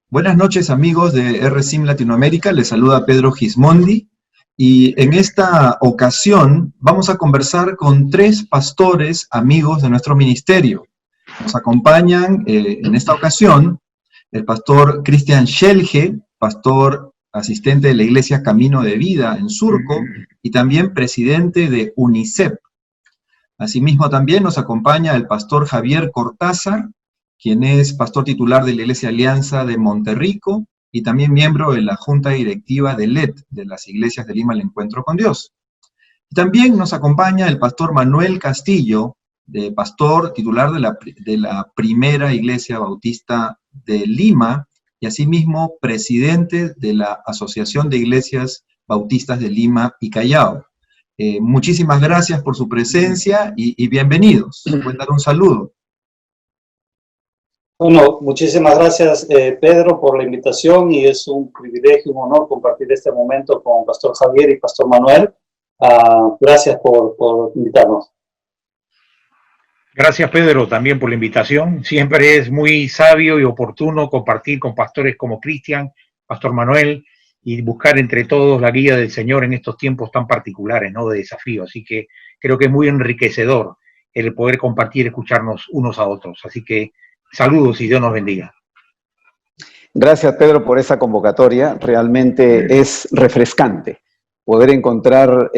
Buenas noches amigos de RSIM Latinoamérica, les saluda Pedro Gismondi y en esta ocasión vamos a conversar con tres pastores amigos de nuestro ministerio. Nos acompañan en esta ocasión el pastor Cristian Schelge, pastor asistente de la Iglesia Camino de Vida en Surco y también presidente de UNICEP. Asimismo también nos acompaña el pastor Javier Cortázar, quien es pastor titular de la Iglesia Alianza de Monterrico y también miembro de la Junta Directiva de LED, de las Iglesias de Lima El Encuentro con Dios. Y también nos acompaña el pastor Manuel Castillo, pastor titular de la Primera Iglesia Bautista de Lima y asimismo presidente de la Asociación de Iglesias Bautistas de Lima y Callao. Muchísimas gracias por su presencia y bienvenidos. Pueden dar un saludo. Bueno, muchísimas gracias, Pedro, por la invitación, y es un privilegio, un honor compartir este momento con Pastor Javier y Pastor Manuel. Gracias por invitarnos. Gracias, Pedro, también por la invitación. Siempre es muy sabio y oportuno compartir con pastores como Cristian, Pastor Manuel, y buscar entre todos la guía del Señor en estos tiempos tan particulares, ¿no?, de desafío. Así que creo que es muy enriquecedor el poder compartir, escucharnos unos a otros. Así que saludos y Dios nos bendiga. Gracias, Pedro, por esa convocatoria. Realmente es refrescante poder encontrar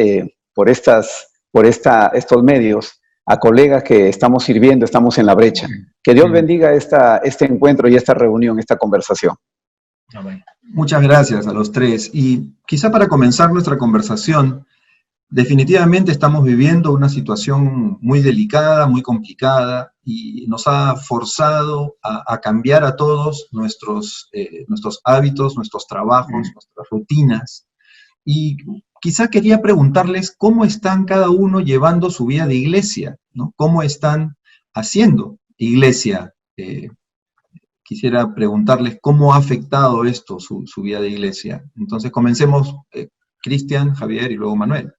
por estos medios a colegas que estamos sirviendo, estamos en la brecha. Que Dios bendiga este encuentro y esta reunión, esta conversación. Amén. Muchas gracias a los tres. Y quizá para comenzar nuestra conversación, definitivamente estamos viviendo una situación muy delicada, muy complicada, y nos ha forzado a cambiar a todos nuestros hábitos, nuestros trabajos, nuestras rutinas. Y quizá quería preguntarles cómo están cada uno llevando su vida de iglesia, ¿no? ¿Cómo están haciendo iglesia? Quisiera preguntarles cómo ha afectado esto su vida de iglesia. Entonces comencemos, Cristian, Javier y luego Manuel.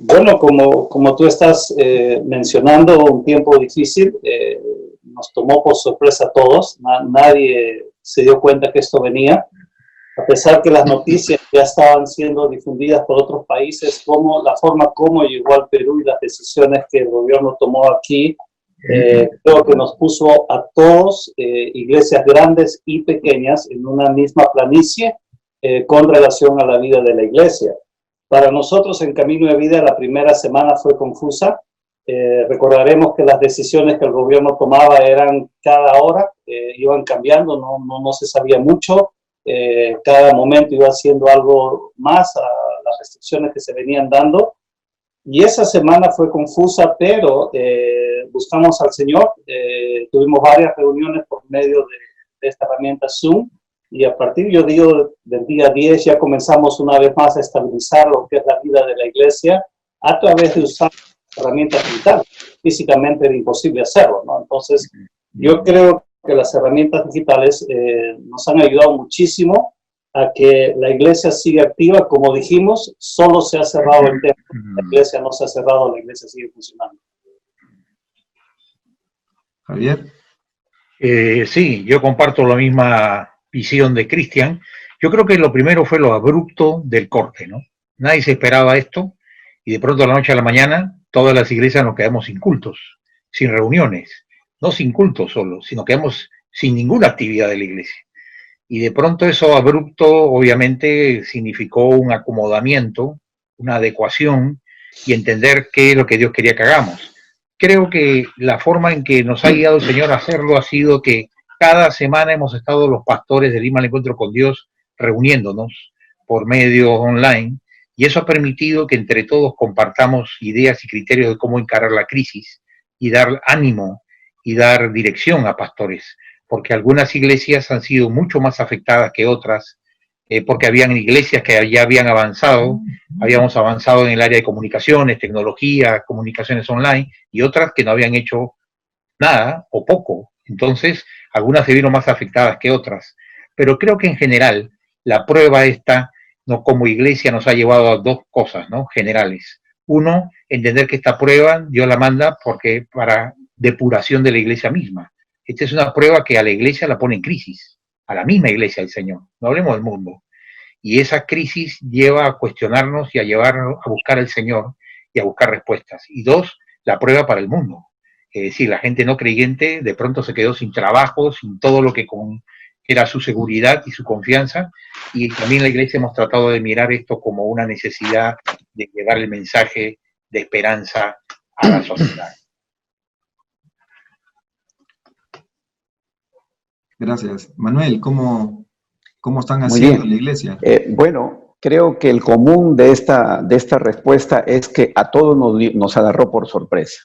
Bueno, como tú estás mencionando, un tiempo difícil, nos tomó por sorpresa a todos. Nadie se dio cuenta que esto venía, a pesar que las noticias ya estaban siendo difundidas por otros países, como la forma como llegó al Perú y las decisiones que el gobierno tomó aquí. Creo que nos puso a todos, iglesias grandes y pequeñas, en una misma planicie con relación a la vida de la iglesia. Para nosotros en Camino de Vida la primera semana fue confusa. Recordaremos que las decisiones que el gobierno tomaba eran cada hora, iban cambiando, no se sabía mucho. Cada momento iba haciendo algo más a las restricciones que se venían dando. Y esa semana fue confusa, pero buscamos al Señor. Tuvimos varias reuniones por medio de esta herramienta Zoom. Y a partir, yo digo, del día 10 ya comenzamos una vez más a estabilizar lo que es la vida de la iglesia a través de usar herramientas digitales. Físicamente era imposible hacerlo, ¿no? Entonces, yo creo que las herramientas digitales nos han ayudado muchísimo a que la iglesia siga activa. Como dijimos, solo se ha cerrado el templo. La iglesia no se ha cerrado, la iglesia sigue funcionando. Javier. Sí, yo comparto la misma visión de Cristian. Yo creo que lo primero fue lo abrupto del corte, ¿no? Nadie se esperaba esto y de pronto a la noche a la mañana todas las iglesias nos quedamos sin cultos, sin reuniones, no sin cultos solo, sino quedamos sin ninguna actividad de la iglesia. Y de pronto eso abrupto obviamente significó un acomodamiento, una adecuación y entender qué es lo que Dios quería que hagamos. Creo que la forma en que nos ha guiado el Señor a hacerlo ha sido que cada semana hemos estado los pastores de Lima El Encuentro con Dios reuniéndonos por medio online, y eso ha permitido que entre todos compartamos ideas y criterios de cómo encarar la crisis y dar ánimo y dar dirección a pastores, porque algunas iglesias han sido mucho más afectadas que otras, porque habían iglesias que ya habían avanzado, habíamos avanzado en el área de comunicaciones, tecnología, comunicaciones online, y otras que no habían hecho nada o poco. Entonces, algunas se vieron más afectadas que otras. Pero creo que en general, la prueba esta, ¿no?, como iglesia nos ha llevado a dos cosas, ¿no?, generales. Uno, entender que esta prueba Dios la manda porque para depuración de la iglesia misma. Esta es una prueba que a la iglesia la pone en crisis, a la misma iglesia del Señor, no hablemos del mundo. Y esa crisis lleva a cuestionarnos y a llevarnos a buscar al Señor y a buscar respuestas. Y dos, la prueba para el mundo. Es decir, la gente no creyente de pronto se quedó sin trabajo, sin todo lo que era su seguridad y su confianza. Y también la iglesia hemos tratado de mirar esto como una necesidad de llevar el mensaje de esperanza a la sociedad. Gracias. Manuel, ¿cómo están Muy haciendo bien. en la iglesia? Bueno, creo que el común de esta respuesta es que a todos nos agarró por sorpresa.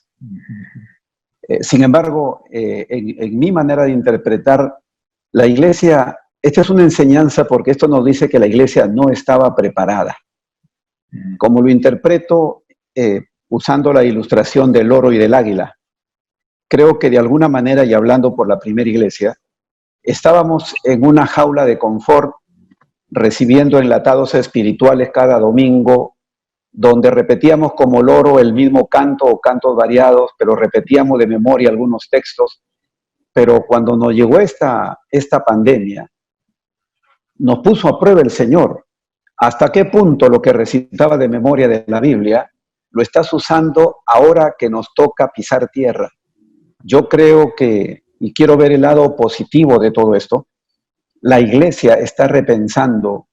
Sin embargo, en mi manera de interpretar, la iglesia, esta es una enseñanza porque esto nos dice que la iglesia no estaba preparada. Como lo interpreto, usando la ilustración del oro y del águila, creo que de alguna manera, y hablando por la primera iglesia, estábamos en una jaula de confort, recibiendo enlatados espirituales cada domingo, donde repetíamos como loro el mismo canto o cantos variados, pero repetíamos de memoria algunos textos. Pero cuando nos llegó esta pandemia, nos puso a prueba el Señor. ¿Hasta qué punto lo que recitaba de memoria de la Biblia lo estás usando ahora que nos toca pisar tierra? Yo creo que, y quiero ver el lado positivo de todo esto, la iglesia está repensando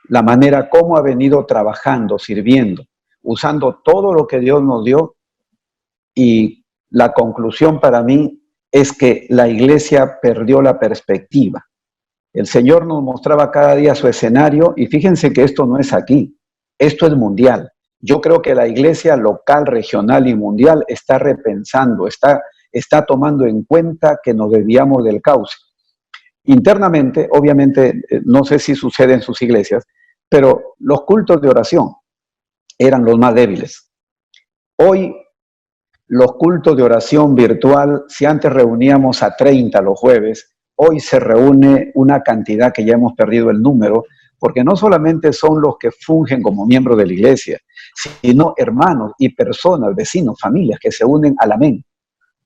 la manera como ha venido trabajando, sirviendo, usando todo lo que Dios nos dio, y la conclusión para mí es que la iglesia perdió la perspectiva. El Señor nos mostraba cada día su escenario, y fíjense que esto no es aquí, esto es mundial. Yo creo que la iglesia local, regional y mundial está repensando, está tomando en cuenta que nos desviamos del cauce. Internamente, obviamente, no sé si sucede en sus iglesias, pero los cultos de oración eran los más débiles. Hoy, los cultos de oración virtual, si antes reuníamos a 30 los jueves, hoy se reúne una cantidad que ya hemos perdido el número, porque no solamente son los que fungen como miembros de la iglesia, sino hermanos y personas, vecinos, familias que se unen al amén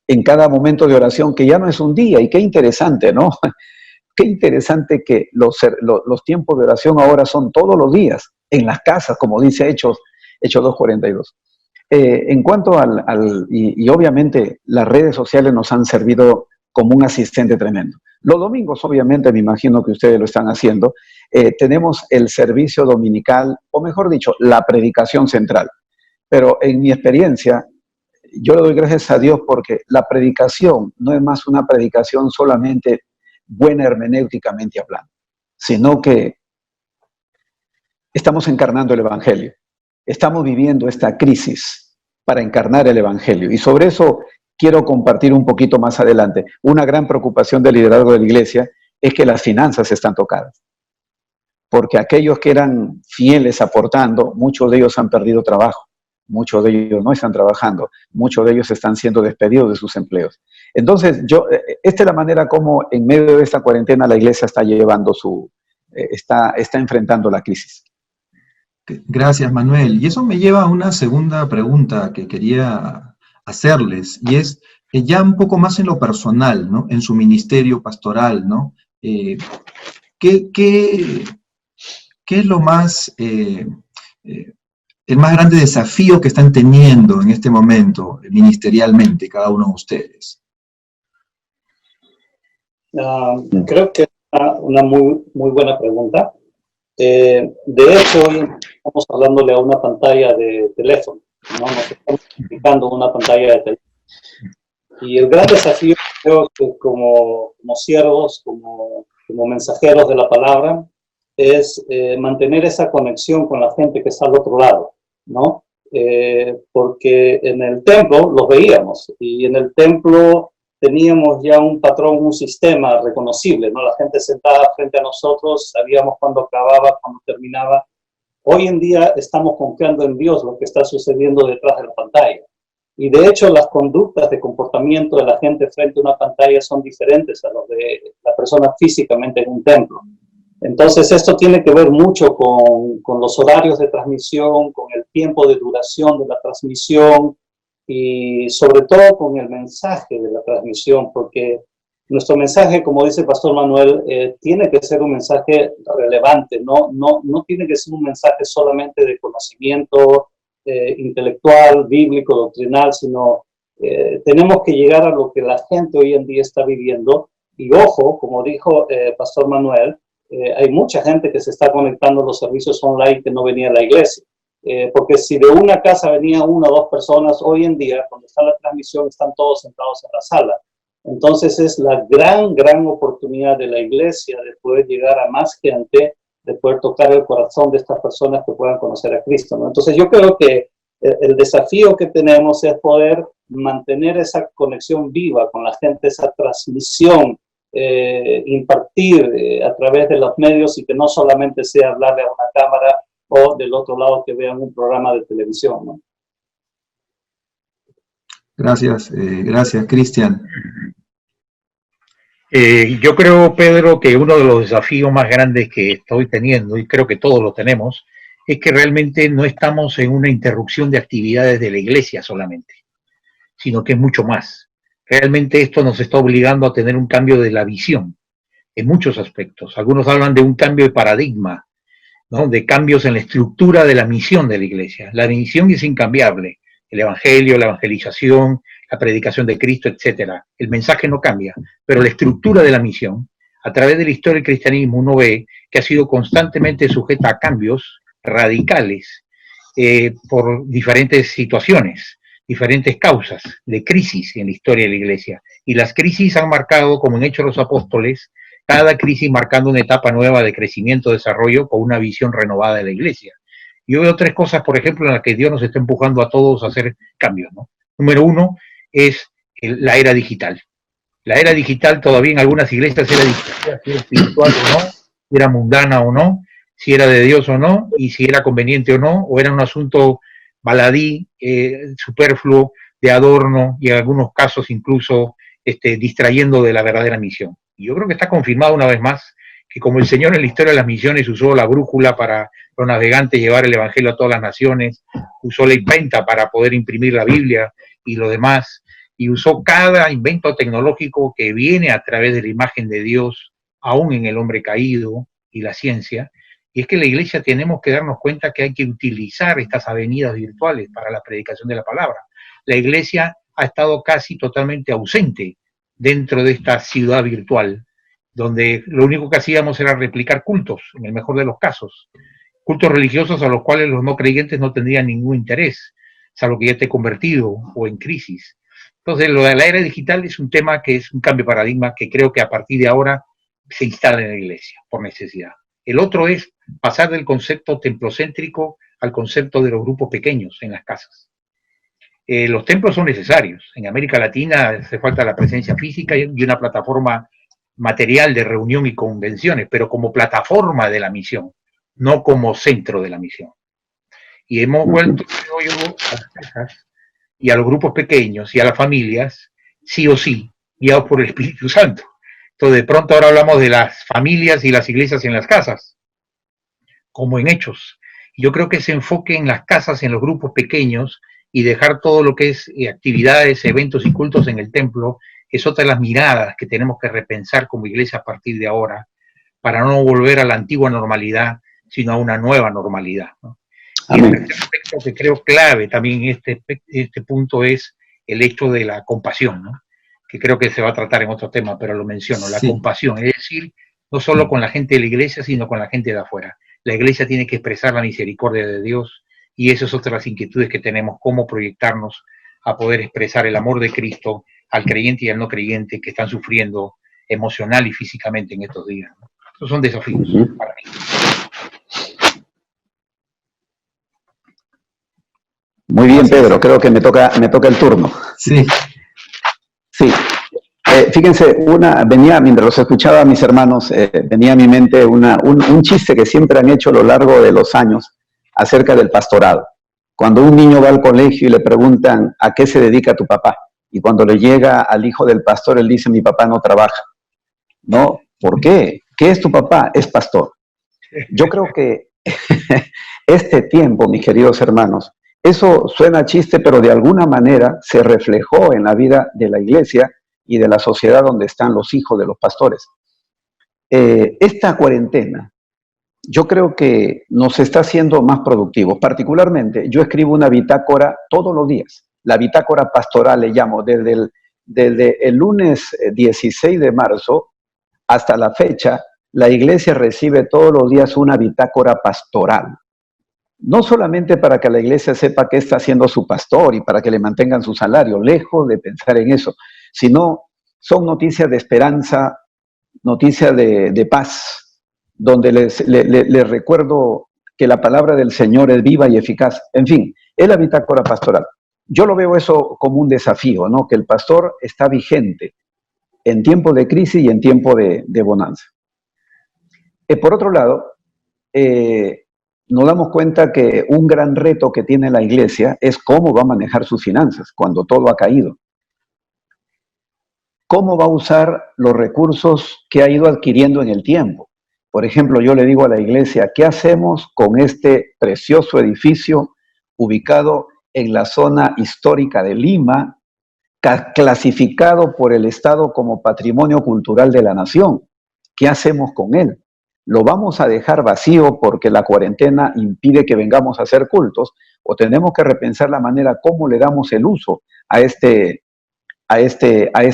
en cada momento de oración, que ya no es un día. Y qué interesante, ¿no? Qué interesante que los tiempos de oración ahora son todos los días, en las casas, como dice Hechos 2:42. En cuanto y obviamente las redes sociales nos han servido como un asistente tremendo. Los domingos, obviamente, me imagino que ustedes lo están haciendo, tenemos el servicio dominical, o mejor dicho, la predicación central. Pero en mi experiencia, yo le doy gracias a Dios porque la predicación no es más una predicación solamente buena hermenéuticamente hablando, sino que estamos encarnando el Evangelio. Estamos viviendo esta crisis para encarnar el Evangelio. Y sobre eso quiero compartir un poquito más adelante. Una gran preocupación del liderazgo de la iglesia es que las finanzas están tocadas. Porque aquellos que eran fieles aportando, muchos de ellos han perdido trabajo. Muchos de ellos no están trabajando, muchos de ellos están siendo despedidos de sus empleos. Entonces, esta es la manera como en medio de esta cuarentena la iglesia está llevando está enfrentando la crisis. Gracias, Manuel. Y eso me lleva a una segunda pregunta que quería hacerles, y es ya un poco más en lo personal, ¿no? En su ministerio pastoral, ¿no? ¿Qué es lo más... el más grande desafío que están teniendo en este momento ministerialmente cada uno de ustedes? Creo que es una muy buena pregunta. De hecho, hoy estamos hablándole a una pantalla de teléfono, ¿no? Nos estamos explicando una pantalla de teléfono. Y el gran desafío, creo que como siervos, como mensajeros de la palabra, es mantener esa conexión con la gente que está al otro lado, ¿no? Porque en el templo los veíamos, y en el templo teníamos ya un patrón, un sistema reconocible, ¿no? La gente sentada frente a nosotros, sabíamos cuándo acababa, cuándo terminaba. Hoy en día estamos confiando en Dios, lo que está sucediendo detrás de la pantalla. Y de hecho las conductas de comportamiento de la gente frente a una pantalla son diferentes a las de la persona físicamente en un templo. Entonces esto tiene que ver mucho con los horarios de transmisión, con el tiempo de duración de la transmisión y sobre todo con el mensaje de la transmisión, porque Nuestro mensaje, como dice el Pastor Manuel, tiene que ser un mensaje relevante, no tiene que ser un mensaje solamente de conocimiento intelectual, bíblico, doctrinal, sino tenemos que llegar a lo que la gente hoy en día está viviendo. Y ojo, como dijo Pastor Manuel, hay mucha gente que se está conectando a los servicios online que no venía a la iglesia. Porque si de una casa venía una o dos personas, hoy en día, cuando está la transmisión, están todos sentados en la sala. Entonces es la gran oportunidad de la iglesia de poder llegar a más gente, de poder tocar el corazón de estas personas que puedan conocer a Cristo, ¿no? Entonces yo creo que el desafío que tenemos es poder mantener esa conexión viva con la gente, esa transmisión, impartir a través de los medios, y que no solamente sea hablarle a una cámara o del otro lado que vean un programa de televisión, ¿no? Gracias, gracias, Cristian. Yo creo, Pedro, que uno de los desafíos más grandes que estoy teniendo, y creo que todos lo tenemos, es que realmente no estamos en una interrupción de actividades de la iglesia solamente, sino que es mucho más. Realmente esto nos está obligando a tener un cambio de la visión en muchos aspectos. Algunos hablan de un cambio de paradigma, ¿no? De cambios en la estructura de la misión de la iglesia. La misión es incambiable. El evangelio, la evangelización, la predicación de Cristo, etcétera. El mensaje no cambia, pero la estructura de la misión, a través de la historia del cristianismo, uno ve que ha sido constantemente sujeta a cambios radicales por diferentes situaciones, diferentes causas de crisis en la historia de la iglesia. Y las crisis han marcado, como en Hechos de los Apóstoles, cada crisis marcando una etapa nueva de crecimiento, desarrollo, con una visión renovada de la iglesia. Yo veo tres cosas, por ejemplo, en las que Dios nos está empujando a todos a hacer cambios, ¿no? Número uno es la era digital. La era digital todavía en algunas iglesias era digital, si era espiritual o no, si era mundana o no, si era de Dios o no, y si era conveniente o no, o era un asunto baladí, superfluo, de adorno, y en algunos casos incluso distrayendo de la verdadera misión. Y yo creo que está confirmado una vez más que como el Señor en la historia de las misiones usó la brújula para los navegantes llevar el evangelio a todas las naciones, usó la imprenta para poder imprimir la Biblia y lo demás, y usó cada invento tecnológico que viene a través de la imagen de Dios, aún en el hombre caído y la ciencia. Y es que la iglesia tenemos que darnos cuenta que hay que utilizar estas avenidas virtuales para la predicación de la palabra. La iglesia ha estado casi totalmente ausente dentro de esta ciudad virtual, donde lo único que hacíamos era replicar cultos, en el mejor de los casos, cultos religiosos a los cuales los no creyentes no tendrían ningún interés, salvo que ya esté convertido o en crisis. Entonces, lo de la era digital es un tema que es un cambio de paradigma que creo que a partir de ahora se instala en la iglesia, por necesidad. El otro es pasar del concepto templocéntrico al concepto de los grupos pequeños en las casas. Los templos son necesarios. En América Latina hace falta la presencia física y una plataforma material de reunión y convenciones, pero como plataforma de la misión, no como centro de la misión. Y hemos vuelto, creo yo, a las casas y a los grupos pequeños y a las familias, sí o sí, guiados por el Espíritu Santo. Entonces, de pronto ahora hablamos de las familias y las iglesias en las casas, como en Hechos. Yo creo que ese enfoque en las casas, en los grupos pequeños, y dejar todo lo que es actividades, eventos y cultos en el templo, es otra de las miradas que tenemos que repensar como iglesia a partir de ahora, para no volver a la antigua normalidad, sino a una nueva normalidad, ¿no? Y el tercer aspecto que creo clave también en este punto es el hecho de la compasión, ¿no? Que creo que se va a tratar en otro tema, pero lo menciono, la compasión, es decir, no solo con la gente de la iglesia, sino con la gente de afuera. La iglesia tiene que expresar la misericordia de Dios, y esas son otras inquietudes que tenemos, cómo proyectarnos a poder expresar el amor de Cristo al creyente y al no creyente que están sufriendo emocional y físicamente en estos días, ¿no? Esos son desafíos para mí. Muy bien, Pedro, creo que me toca el turno. Sí. Sí. Fíjense, mientras los escuchaba a mis hermanos, venía a mi mente un chiste que siempre han hecho a lo largo de los años acerca del pastorado. Cuando un niño va al colegio y le preguntan ¿a qué se dedica tu papá? Y cuando le llega al hijo del pastor, él dice, mi papá no trabaja. ¿No? ¿Por qué? ¿Qué es tu papá? Es pastor. Yo creo que este tiempo, mis queridos hermanos, eso suena chiste, pero de alguna manera se reflejó en la vida de la iglesia y de la sociedad donde están los hijos de los pastores. Esta cuarentena, yo creo que nos está haciendo más productivos. Particularmente, yo escribo una bitácora todos los días. La bitácora pastoral le llamo, desde el lunes 16 de marzo hasta la fecha, la iglesia recibe todos los días una bitácora pastoral. No solamente para que la iglesia sepa qué está haciendo su pastor y para que le mantengan su salario, lejos de pensar en eso, sino son noticias de esperanza, noticias de paz, donde les recuerdo que la palabra del Señor es viva y eficaz. En fin, es la bitácora pastoral. Yo lo veo eso como un desafío, ¿no? Que el pastor está vigente en tiempo de crisis y en tiempo de bonanza. Por otro lado, nos damos cuenta que un gran reto que tiene la iglesia es cómo va a manejar sus finanzas cuando todo ha caído. ¿Cómo va a usar los recursos que ha ido adquiriendo en el tiempo? Por ejemplo, yo le digo a la iglesia, ¿qué hacemos con este precioso edificio ubicado en la zona histórica de Lima, clasificado por el Estado como Patrimonio Cultural de la Nación? ¿Qué hacemos con él? ¿Lo vamos a dejar vacío porque la cuarentena impide que vengamos a hacer cultos? ¿O tenemos que repensar la manera cómo le damos el uso a este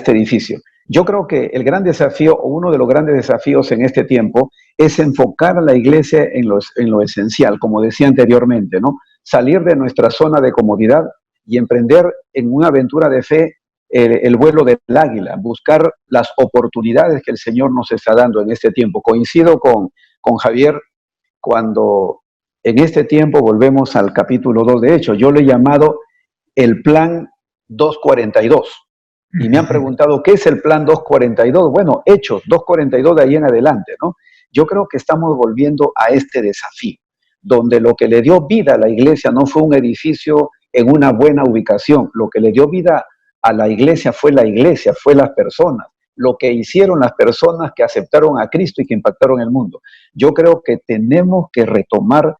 edificio? Yo creo que el gran desafío, o uno de los grandes desafíos en este tiempo, es enfocar a la iglesia en lo esencial, como decía anteriormente, ¿no? Salir de nuestra zona de comodidad y emprender en una aventura de fe el vuelo del águila, buscar las oportunidades que el Señor nos está dando en este tiempo. Coincido con Javier cuando en este tiempo volvemos al capítulo 2 de Hechos. Yo lo he llamado el plan 242. Y me han preguntado, ¿qué es el plan 242? Bueno, Hechos 242 de ahí en adelante, ¿no? Yo creo que estamos volviendo a este desafío, donde lo que le dio vida a la iglesia no fue un edificio en una buena ubicación. Lo que le dio vida a la iglesia, fue las personas. Lo que hicieron las personas que aceptaron a Cristo y que impactaron el mundo. Yo creo que tenemos que retomar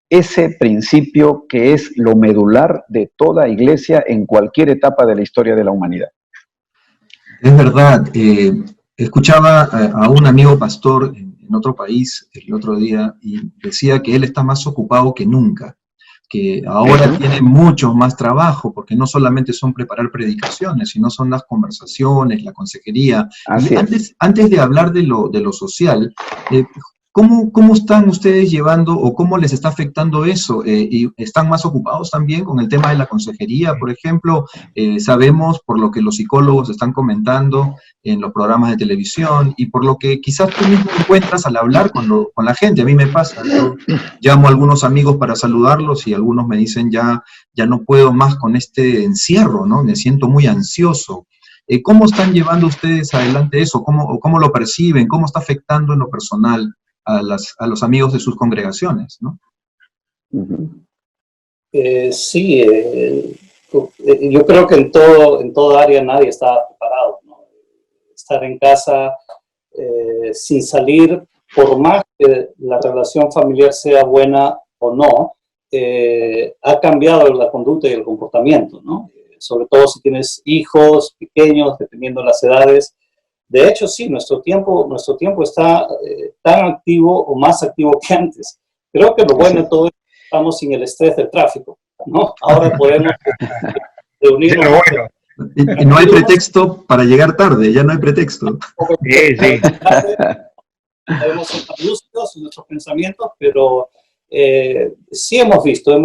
ese principio que es lo medular de toda iglesia en cualquier etapa de la historia de la humanidad. Es verdad, escuchaba a un amigo pastor en otro país el otro día y decía que él está más ocupado que nunca, que ahora tiene mucho más trabajo, porque no solamente son preparar predicaciones, sino son las conversaciones, la consejería. Así Y antes de hablar de lo social, ¿cómo están ustedes llevando o cómo les está afectando eso? ¿Y están más ocupados también con el tema de la consejería, por ejemplo? Sabemos por lo que los psicólogos están comentando en los programas de televisión y por lo que quizás tú mismo encuentras al hablar con la gente. A mí me pasa, yo llamo a algunos amigos para saludarlos y algunos me dicen ya no puedo más con este encierro, ¿no? Me siento muy ansioso. ¿Cómo están llevando ustedes adelante eso? ¿Cómo lo perciben? ¿Cómo está afectando en lo personal a los amigos de sus congregaciones, ¿no? Sí, yo creo que en todo área nadie está preparado, ¿no? Estar en casa sin salir, por más que la relación familiar sea buena o no, ha cambiado la conducta y el comportamiento, ¿no? Sobre todo si tienes hijos pequeños, dependiendo de las edades. De hecho, sí, nuestro tiempo está tan activo o más activo que antes. Creo que lo bueno de todo es que estamos sin el estrés del tráfico, ¿no? Ahora podemos reunirnos. Y no hay pretexto para llegar tarde, ya no hay pretexto. Sí. Podemos ser más lúcidos en nuestros pensamientos, pero sí hemos visto.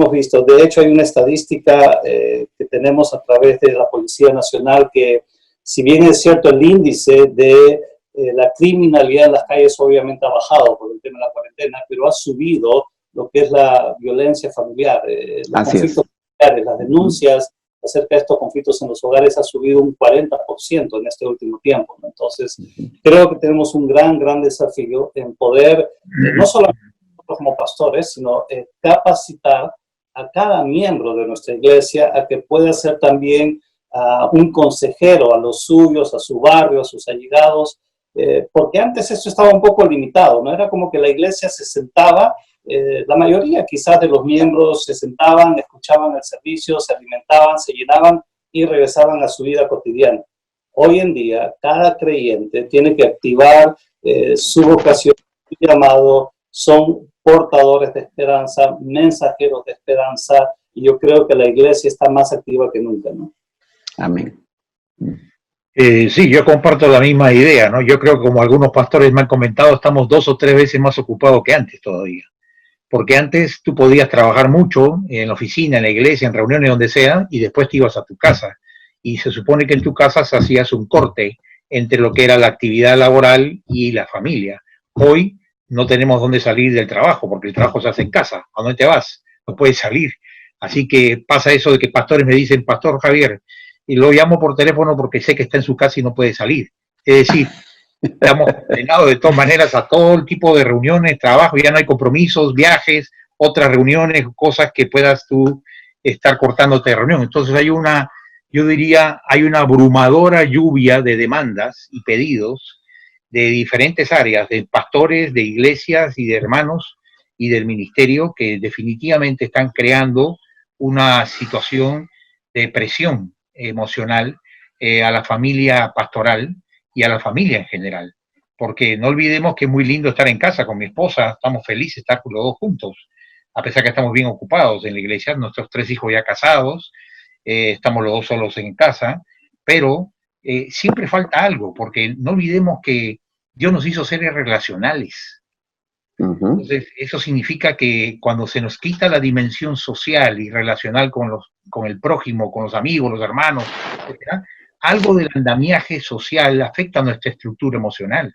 De hecho, hay una estadística que tenemos a través de la Policía Nacional que, si bien es cierto, el índice de la criminalidad en las calles obviamente ha bajado por el tema de la cuarentena, pero ha subido lo que es la violencia familiar, los conflictos familiares, las denuncias acerca de estos conflictos en los hogares ha subido un 40% en este último tiempo, ¿no? Entonces, creo que tenemos un gran desafío en poder, no solamente nosotros como pastores, sino capacitar a cada miembro de nuestra iglesia a que pueda ser también un consejero a los suyos, a su barrio, a sus allegados, porque antes esto estaba un poco limitado, ¿no? Era como que la iglesia se sentaba, la mayoría quizás de los miembros se sentaban, escuchaban el servicio, se alimentaban, se llenaban y regresaban a su vida cotidiana. Hoy en día, cada creyente tiene que activar su vocación, su llamado, son portadores de esperanza, mensajeros de esperanza, y yo creo que la iglesia está más activa que nunca, ¿no? Amén. Sí, yo comparto la misma idea, ¿no? Yo creo que como algunos pastores me han comentado, estamos 2 o 3 veces más ocupados que antes todavía. Porque antes tú podías trabajar mucho en la oficina, en la iglesia, en reuniones, donde sea, y después te ibas a tu casa. Y se supone que en tu casa se hacías un corte entre lo que era la actividad laboral y la familia. Hoy no tenemos dónde salir del trabajo, porque el trabajo se hace en casa. ¿A dónde te vas? No puedes salir. Así que pasa eso de que pastores me dicen, Pastor Javier, y lo llamo por teléfono porque sé que está en su casa y no puede salir. Es decir, estamos condenados de todas maneras a todo el tipo de reuniones, trabajo, ya no hay compromisos, viajes, otras reuniones, cosas que puedas tú estar cortándote de reunión. Entonces hay una, yo diría, hay una abrumadora lluvia de demandas y pedidos de diferentes áreas, de pastores, de iglesias y de hermanos y del ministerio que definitivamente están creando una situación de presión emocional a la familia pastoral y a la familia en general. Porque no olvidemos que es muy lindo estar en casa con mi esposa, estamos felices de estar los dos juntos, a pesar que estamos bien ocupados en la iglesia, nuestros 3 hijos ya casados, estamos los 2 solos en casa, pero siempre falta algo, porque no olvidemos que Dios nos hizo seres relacionales. Entonces, eso significa que cuando se nos quita la dimensión social y relacional con el prójimo, con los amigos, los hermanos, etcétera, algo del andamiaje social afecta a nuestra estructura emocional.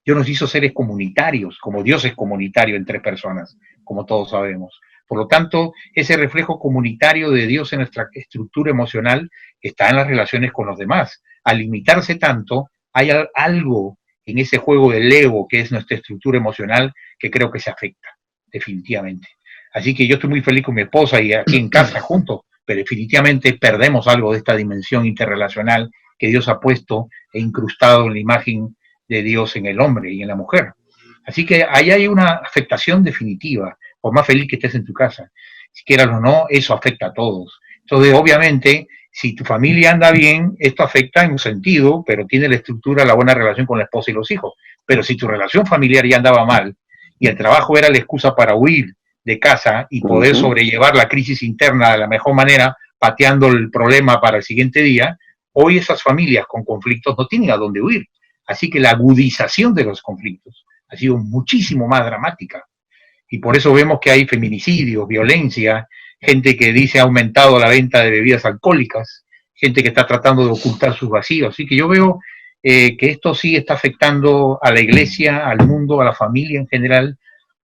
Dios nos hizo seres comunitarios, como Dios es comunitario entre personas, como todos sabemos. Por lo tanto, ese reflejo comunitario de Dios en nuestra estructura emocional está en las relaciones con los demás. Al limitarse tanto, hay algo en ese juego del ego, que es nuestra estructura emocional, que creo que se afecta, definitivamente. Así que yo estoy muy feliz con mi esposa y aquí en casa juntos, pero definitivamente perdemos algo de esta dimensión interrelacional que Dios ha puesto e incrustado en la imagen de Dios en el hombre y en la mujer. Así que ahí hay una afectación definitiva, por más feliz que estés en tu casa. Si quieras o no, eso afecta a todos. Entonces, obviamente, si tu familia anda bien, esto afecta en un sentido, pero tiene la estructura, la buena relación con la esposa y los hijos. Pero si tu relación familiar ya andaba mal y el trabajo era la excusa para huir de casa y poder sobrellevar la crisis interna de la mejor manera, pateando el problema para el siguiente día, hoy esas familias con conflictos no tienen a dónde huir. Así que la agudización de los conflictos ha sido muchísimo más dramática. Y por eso vemos que hay feminicidios, violencia, gente que dice ha aumentado la venta de bebidas alcohólicas, gente que está tratando de ocultar sus vacíos. Así que yo veo que esto sí está afectando a la iglesia, al mundo, a la familia en general,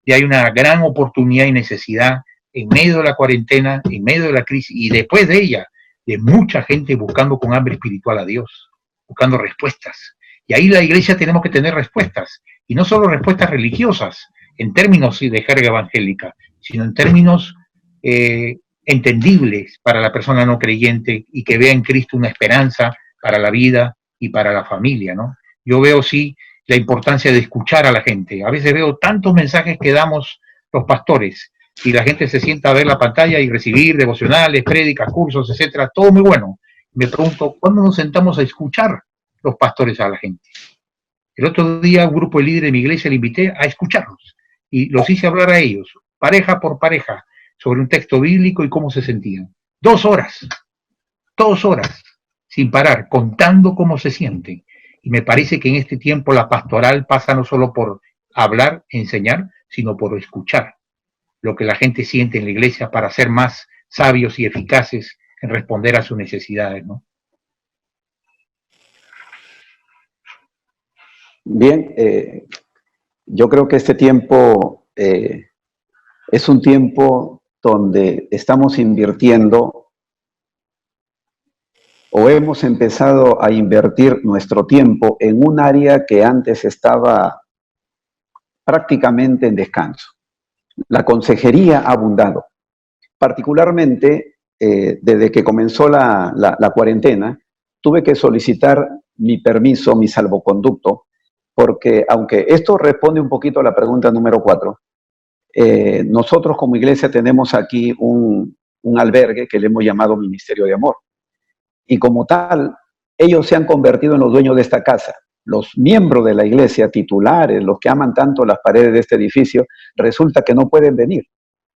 y hay una gran oportunidad y necesidad en medio de la cuarentena, en medio de la crisis y después de ella, de mucha gente buscando con hambre espiritual a Dios, buscando respuestas. Y ahí la iglesia tenemos que tener respuestas, y no solo respuestas religiosas, en términos de jerga evangélica, sino en términos entendibles para la persona no creyente y que vea en Cristo una esperanza para la vida y para la familia, ¿no? Yo veo, sí, la importancia de escuchar a la gente. A veces veo tantos mensajes que damos los pastores y la gente se sienta a ver la pantalla y recibir devocionales, prédicas, cursos, etcétera, todo muy bueno. Me pregunto, ¿cuándo nos sentamos a escuchar los pastores a la gente? El otro día un grupo de líderes de mi iglesia le invité a escucharlos y los hice hablar a ellos, pareja por pareja, sobre un texto bíblico y cómo se sentían. 2 horas, sin parar, contando cómo se sienten. Y me parece que en este tiempo la pastoral pasa no solo por hablar, enseñar, sino por escuchar lo que la gente siente en la iglesia para ser más sabios y eficaces en responder a sus necesidades, ¿no? Bien, yo creo que este tiempo es un tiempo donde estamos invirtiendo o hemos empezado a invertir nuestro tiempo en un área que antes estaba prácticamente en descanso. La consejería ha abundado, particularmente desde que comenzó la cuarentena, tuve que solicitar mi permiso, mi salvoconducto, porque aunque esto responde un poquito a la pregunta número 4, nosotros como iglesia tenemos aquí un albergue que le hemos llamado Ministerio de Amor. Y como tal, ellos se han convertido en los dueños de esta casa. Los miembros de la iglesia, titulares, los que aman tanto las paredes de este edificio, resulta que no pueden venir.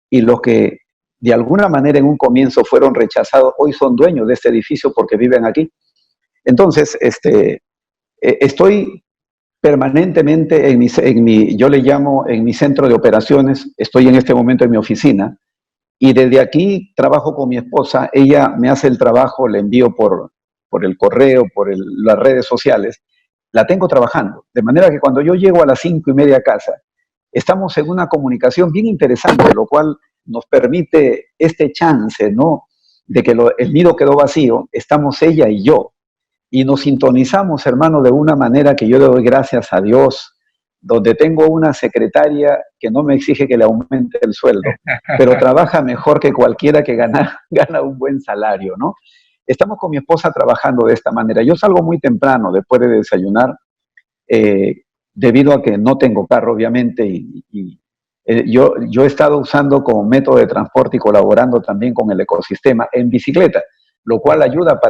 Y los que de alguna manera en un comienzo fueron rechazados, hoy son dueños de este edificio porque viven aquí. Entonces, estoy permanentemente yo le llamo en mi centro de operaciones, estoy en este momento en mi oficina, y desde aquí trabajo con mi esposa, ella me hace el trabajo, le envío por el correo, las redes sociales, la tengo trabajando, de manera que cuando yo llego a las 5:30 a casa, estamos en una comunicación bien interesante, lo cual nos permite este chance, ¿no?, de que el nido quedó vacío, estamos ella y yo, y nos sintonizamos, hermano, de una manera que yo le doy gracias a Dios, donde tengo una secretaria que no me exige que le aumente el sueldo, pero trabaja mejor que cualquiera que gana un buen salario, ¿no? Estamos con mi esposa trabajando de esta manera. Yo salgo muy temprano después de desayunar, debido a que no tengo carro, obviamente, yo he estado usando como método de transporte y colaborando también con el ecosistema en bicicleta, lo cual ayuda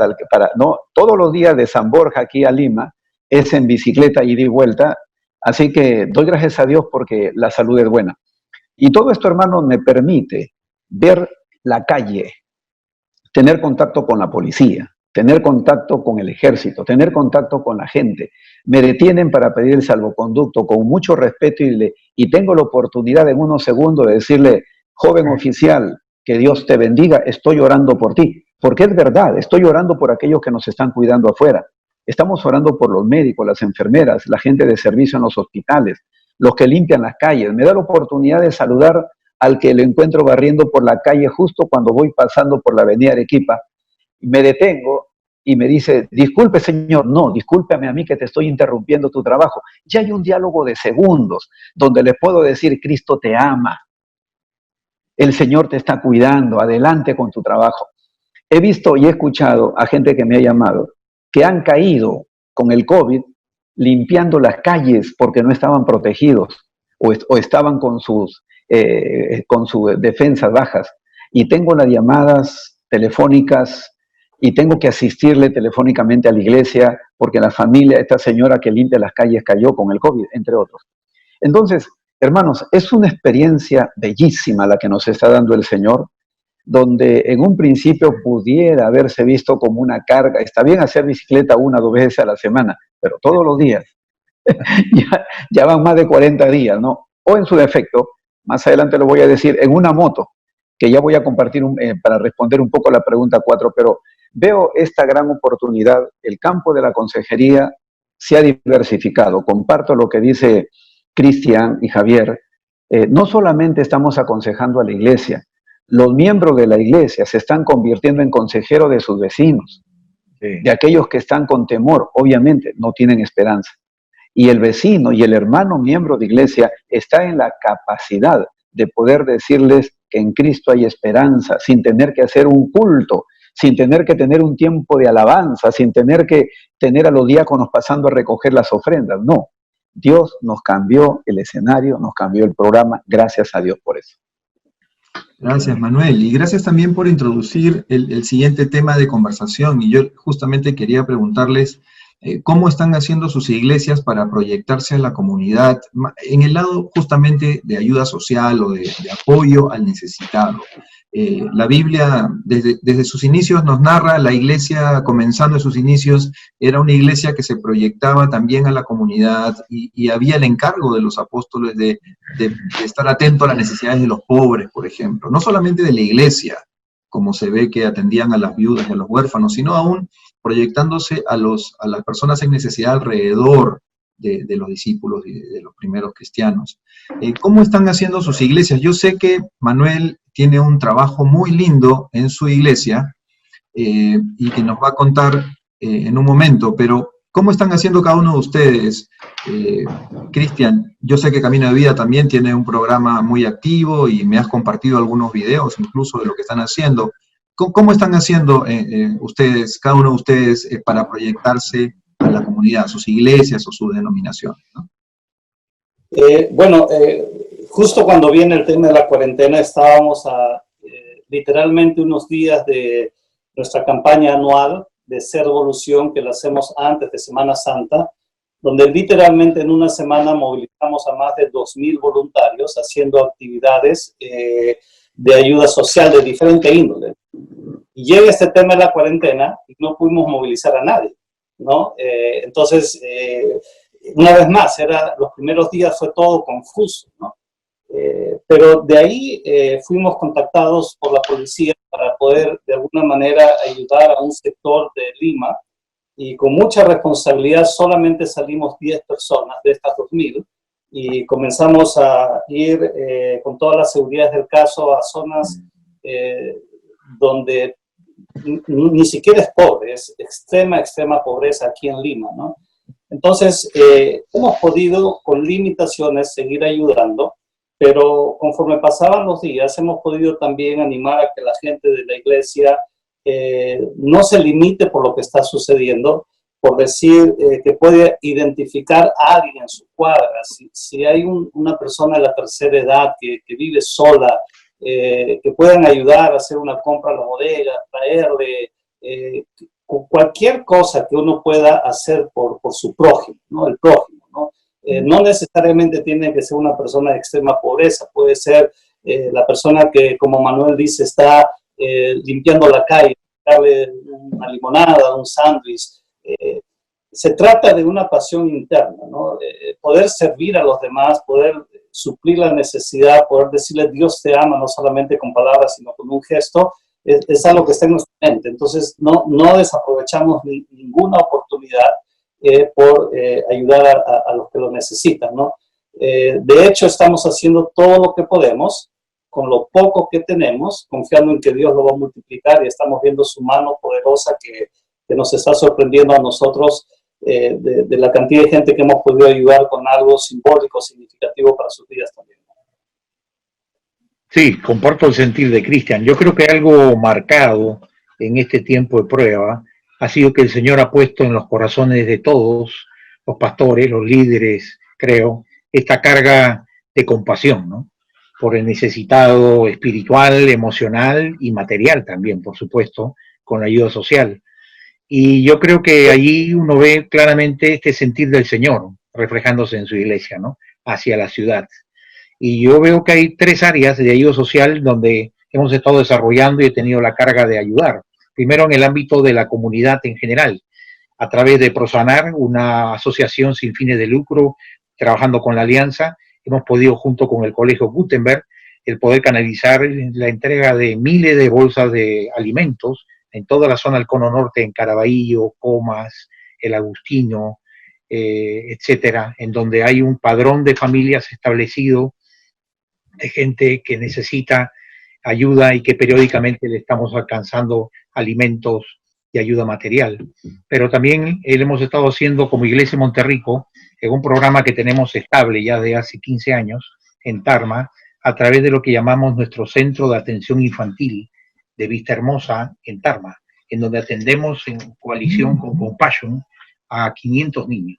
no todos los días de San Borja aquí a Lima es en bicicleta ida y vuelta, así que doy gracias a Dios porque la salud es buena. Y todo esto, hermano, me permite ver la calle, tener contacto con la policía, tener contacto con el ejército, tener contacto con la gente. Me detienen para pedir el salvoconducto con mucho respeto y tengo la oportunidad en unos segundos de decirle, joven oficial, que Dios te bendiga, estoy orando por ti. Porque es verdad, estoy orando por aquellos que nos están cuidando afuera. Estamos orando por los médicos, las enfermeras, la gente de servicio en los hospitales, los que limpian las calles. Me da la oportunidad de saludar al que lo encuentro barriendo por la calle justo cuando voy pasando por la avenida Arequipa. Me detengo y me dice, disculpe señor, no, discúlpame a mí que te estoy interrumpiendo tu trabajo. Ya hay un diálogo de segundos donde le puedo decir, Cristo te ama, el Señor te está cuidando, adelante con tu trabajo. He visto y he escuchado a gente que me ha llamado, que han caído con el COVID limpiando las calles porque no estaban protegidos o estaban con sus defensas bajas. Y tengo las llamadas telefónicas y tengo que asistirle telefónicamente a la iglesia porque la familia, esta señora que limpia las calles cayó con el COVID, entre otros. Entonces, hermanos, es una experiencia bellísima la que nos está dando el Señor, donde en un principio pudiera haberse visto como una carga. Está bien hacer bicicleta 1 o 2 veces a la semana, pero todos los días. ya van más de 40 días, ¿no? O en su defecto, más adelante lo voy a decir, en una moto, que ya voy a compartir para responder un poco a la pregunta 4, pero veo esta gran oportunidad. El campo de la consejería se ha diversificado. Comparto lo que dice Cristian y Javier. No solamente estamos aconsejando a la iglesia, los miembros de la iglesia se están convirtiendo en consejeros de sus vecinos, sí, de aquellos que están con temor, obviamente no tienen esperanza. Y el vecino y el hermano miembro de iglesia está en la capacidad de poder decirles que en Cristo hay esperanza, sin tener que hacer un culto, sin tener que tener un tiempo de alabanza, sin tener que tener a los diáconos pasando a recoger las ofrendas. No, Dios nos cambió el escenario, nos cambió el programa, gracias a Dios por eso. Gracias, Manuel, y gracias también por introducir el siguiente tema de conversación. Y yo justamente quería preguntarles cómo están haciendo sus iglesias para proyectarse a la comunidad en el lado justamente de ayuda social o de apoyo al necesitado. La Biblia desde sus inicios nos narra, la iglesia comenzando en sus inicios era una iglesia que se proyectaba también a la comunidad y había el encargo de los apóstoles de estar atento a las necesidades de los pobres, por ejemplo. No solamente de la iglesia, como se ve que atendían a las viudas y a los huérfanos, sino aún proyectándose a las personas en necesidad alrededor de los discípulos y de los primeros cristianos. ¿Cómo están haciendo sus iglesias? Yo sé que Manuel tiene un trabajo muy lindo en su iglesia y que nos va a contar en un momento, pero ¿cómo están haciendo cada uno de ustedes? Cristian, yo sé que Camino de Vida también tiene un programa muy activo y me has compartido algunos videos incluso de lo que están haciendo. ¿Cómo están haciendo ustedes, cada uno de ustedes, para proyectarse a la comunidad, a sus iglesias o sus denominaciones, ¿no? Justo cuando viene el tema de la cuarentena, estábamos a literalmente unos días de nuestra campaña anual de Ser Evolución que lo hacemos antes de Semana Santa, donde literalmente en una semana movilizamos a más de 2.000 voluntarios haciendo actividades de ayuda social de diferente índole. Y llega este tema de la cuarentena y no pudimos movilizar a nadie, ¿no? Entonces, una vez más, los primeros días fue todo confuso, ¿no? Pero de ahí fuimos contactados por la policía para poder de alguna manera ayudar a un sector de Lima, y con mucha responsabilidad solamente salimos 10 personas de estas 2.000 y comenzamos a ir con todas las seguridades del caso a zonas donde ni siquiera es pobre, es extrema pobreza aquí en Lima, ¿no? Entonces, hemos podido con limitaciones seguir ayudando, pero conforme pasaban los días hemos podido también animar a que la gente de la iglesia no se limite por lo que está sucediendo, por decir que puede identificar a alguien en su cuadra. Si hay una persona de la tercera edad que vive sola, que puedan ayudar a hacer una compra a la bodega, traerle cualquier cosa que uno pueda hacer por su prójimo, ¿no? El prójimo, ¿no? No necesariamente tiene que ser una persona de extrema pobreza, puede ser la persona que, como Manuel dice, está limpiando la calle, darle una limonada, un sándwich. Se trata de una pasión interna, ¿no? Poder servir a los demás, poder suplir la necesidad, poder decirle Dios te ama, no solamente con palabras, sino con un gesto, es algo que está en nuestra mente. Entonces, no desaprovechamos ninguna oportunidad por ayudar a los que lo necesitan, ¿no? De hecho, estamos haciendo todo lo que podemos con lo poco que tenemos, confiando en que Dios lo va a multiplicar, y estamos viendo su mano poderosa que nos está sorprendiendo a nosotros, de la cantidad de gente que hemos podido ayudar con algo simbólico, significativo para sus vidas también. Sí, comparto el sentir de Cristian. Yo creo que algo marcado en este tiempo de prueba ha sido que el Señor ha puesto en los corazones de todos, los pastores, los líderes, creo, esta carga de compasión, ¿no? Por el necesitado espiritual, emocional y material también, por supuesto, con la ayuda social. Y yo creo que allí uno ve claramente este sentir del Señor reflejándose en su iglesia, ¿no? Hacia la ciudad. Y yo veo que hay 3 áreas de ayuda social donde hemos estado desarrollando y he tenido la carga de ayudar. Primero, en el ámbito de la comunidad en general, a través de Prosanar, una asociación sin fines de lucro, trabajando con la Alianza, hemos podido, junto con el Colegio Gutenberg, el poder canalizar la entrega de miles de bolsas de alimentos en toda la zona del Cono Norte, en Caraballo, Comas, El Agustino, etcétera, en donde hay un padrón de familias establecido, de gente que necesita ayuda y que periódicamente le estamos alcanzando alimentos y ayuda material. Pero también hemos estado haciendo como Iglesia Monterrico, en un programa que tenemos estable ya de hace 15 años en Tarma, a través de lo que llamamos nuestro Centro de Atención Infantil de Vista Hermosa en Tarma, en donde atendemos en coalición con Compassion a 500 niños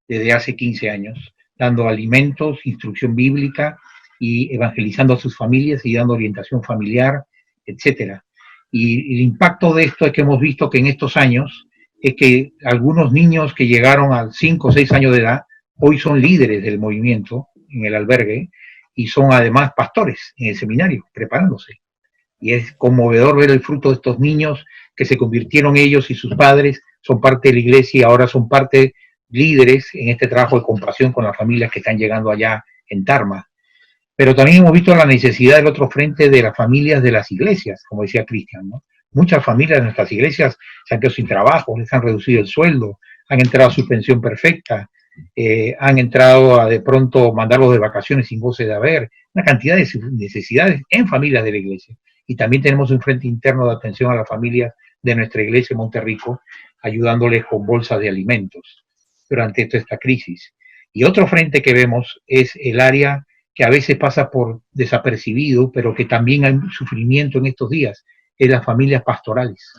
desde hace 15 años, dando alimentos, instrucción bíblica y evangelizando a sus familias y dando orientación familiar, etcétera. Y el impacto de esto es que hemos visto que en estos años es que algunos niños que llegaron a 5 o 6 años de edad hoy son líderes del movimiento en el albergue y son además pastores en el seminario, preparándose. Y es conmovedor ver el fruto de estos niños que se convirtieron ellos y sus padres, son parte de la iglesia y ahora son parte líderes en este trabajo de compasión con las familias que están llegando allá en Tarma. Pero también hemos visto la necesidad del otro frente de las familias de las iglesias, como decía Cristian, ¿no? Muchas familias de nuestras iglesias se han quedado sin trabajo, les han reducido el sueldo, han entrado a suspensión perfecta, han entrado a de pronto mandarlos de vacaciones sin goce de haber, una cantidad de necesidades en familias de la iglesia. Y también tenemos un frente interno de atención a las familias de nuestra iglesia en Monterrico, ayudándoles con bolsas de alimentos durante toda esta crisis. Y otro frente que vemos es el área que a veces pasa por desapercibido, pero que también hay sufrimiento en estos días, es las familias pastorales.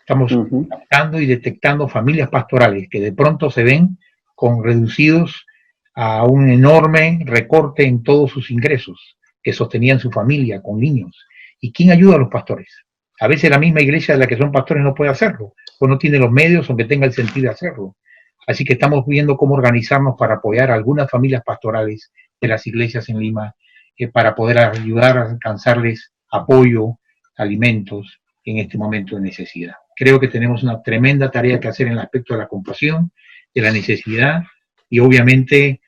Estamos captando y detectando familias pastorales que de pronto se ven con reducidos a un enorme recorte en todos sus ingresos que sostenían su familia con niños. ¿Y quién ayuda a los pastores? A veces la misma iglesia de la que son pastores no puede hacerlo, o no tiene los medios, aunque tenga el sentido de hacerlo. Así que estamos viendo cómo organizarnos para apoyar a algunas familias pastorales de las iglesias en Lima, para poder ayudar a alcanzarles apoyo, alimentos en este momento de necesidad. Creo que tenemos una tremenda tarea que hacer en el aspecto de la compasión, de la necesidad, y obviamente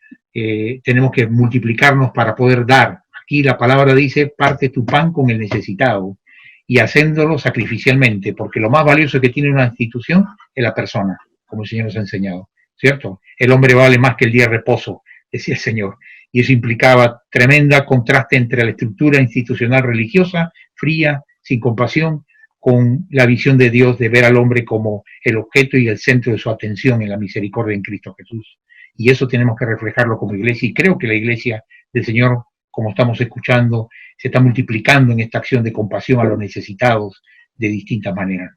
tenemos que multiplicarnos para poder dar. Aquí la palabra dice, parte tu pan con el necesitado, y haciéndolo sacrificialmente, porque lo más valioso que tiene una institución es la persona, como el Señor nos ha enseñado, ¿cierto? El hombre vale más que el día de reposo, decía el Señor, y eso implicaba tremenda contraste entre la estructura institucional religiosa, fría, sin compasión, con la visión de Dios de ver al hombre como el objeto y el centro de su atención en la misericordia en Cristo Jesús. Y eso tenemos que reflejarlo como iglesia, y creo que la iglesia del Señor, como estamos escuchando, se está multiplicando en esta acción de compasión a los necesitados de distintas maneras.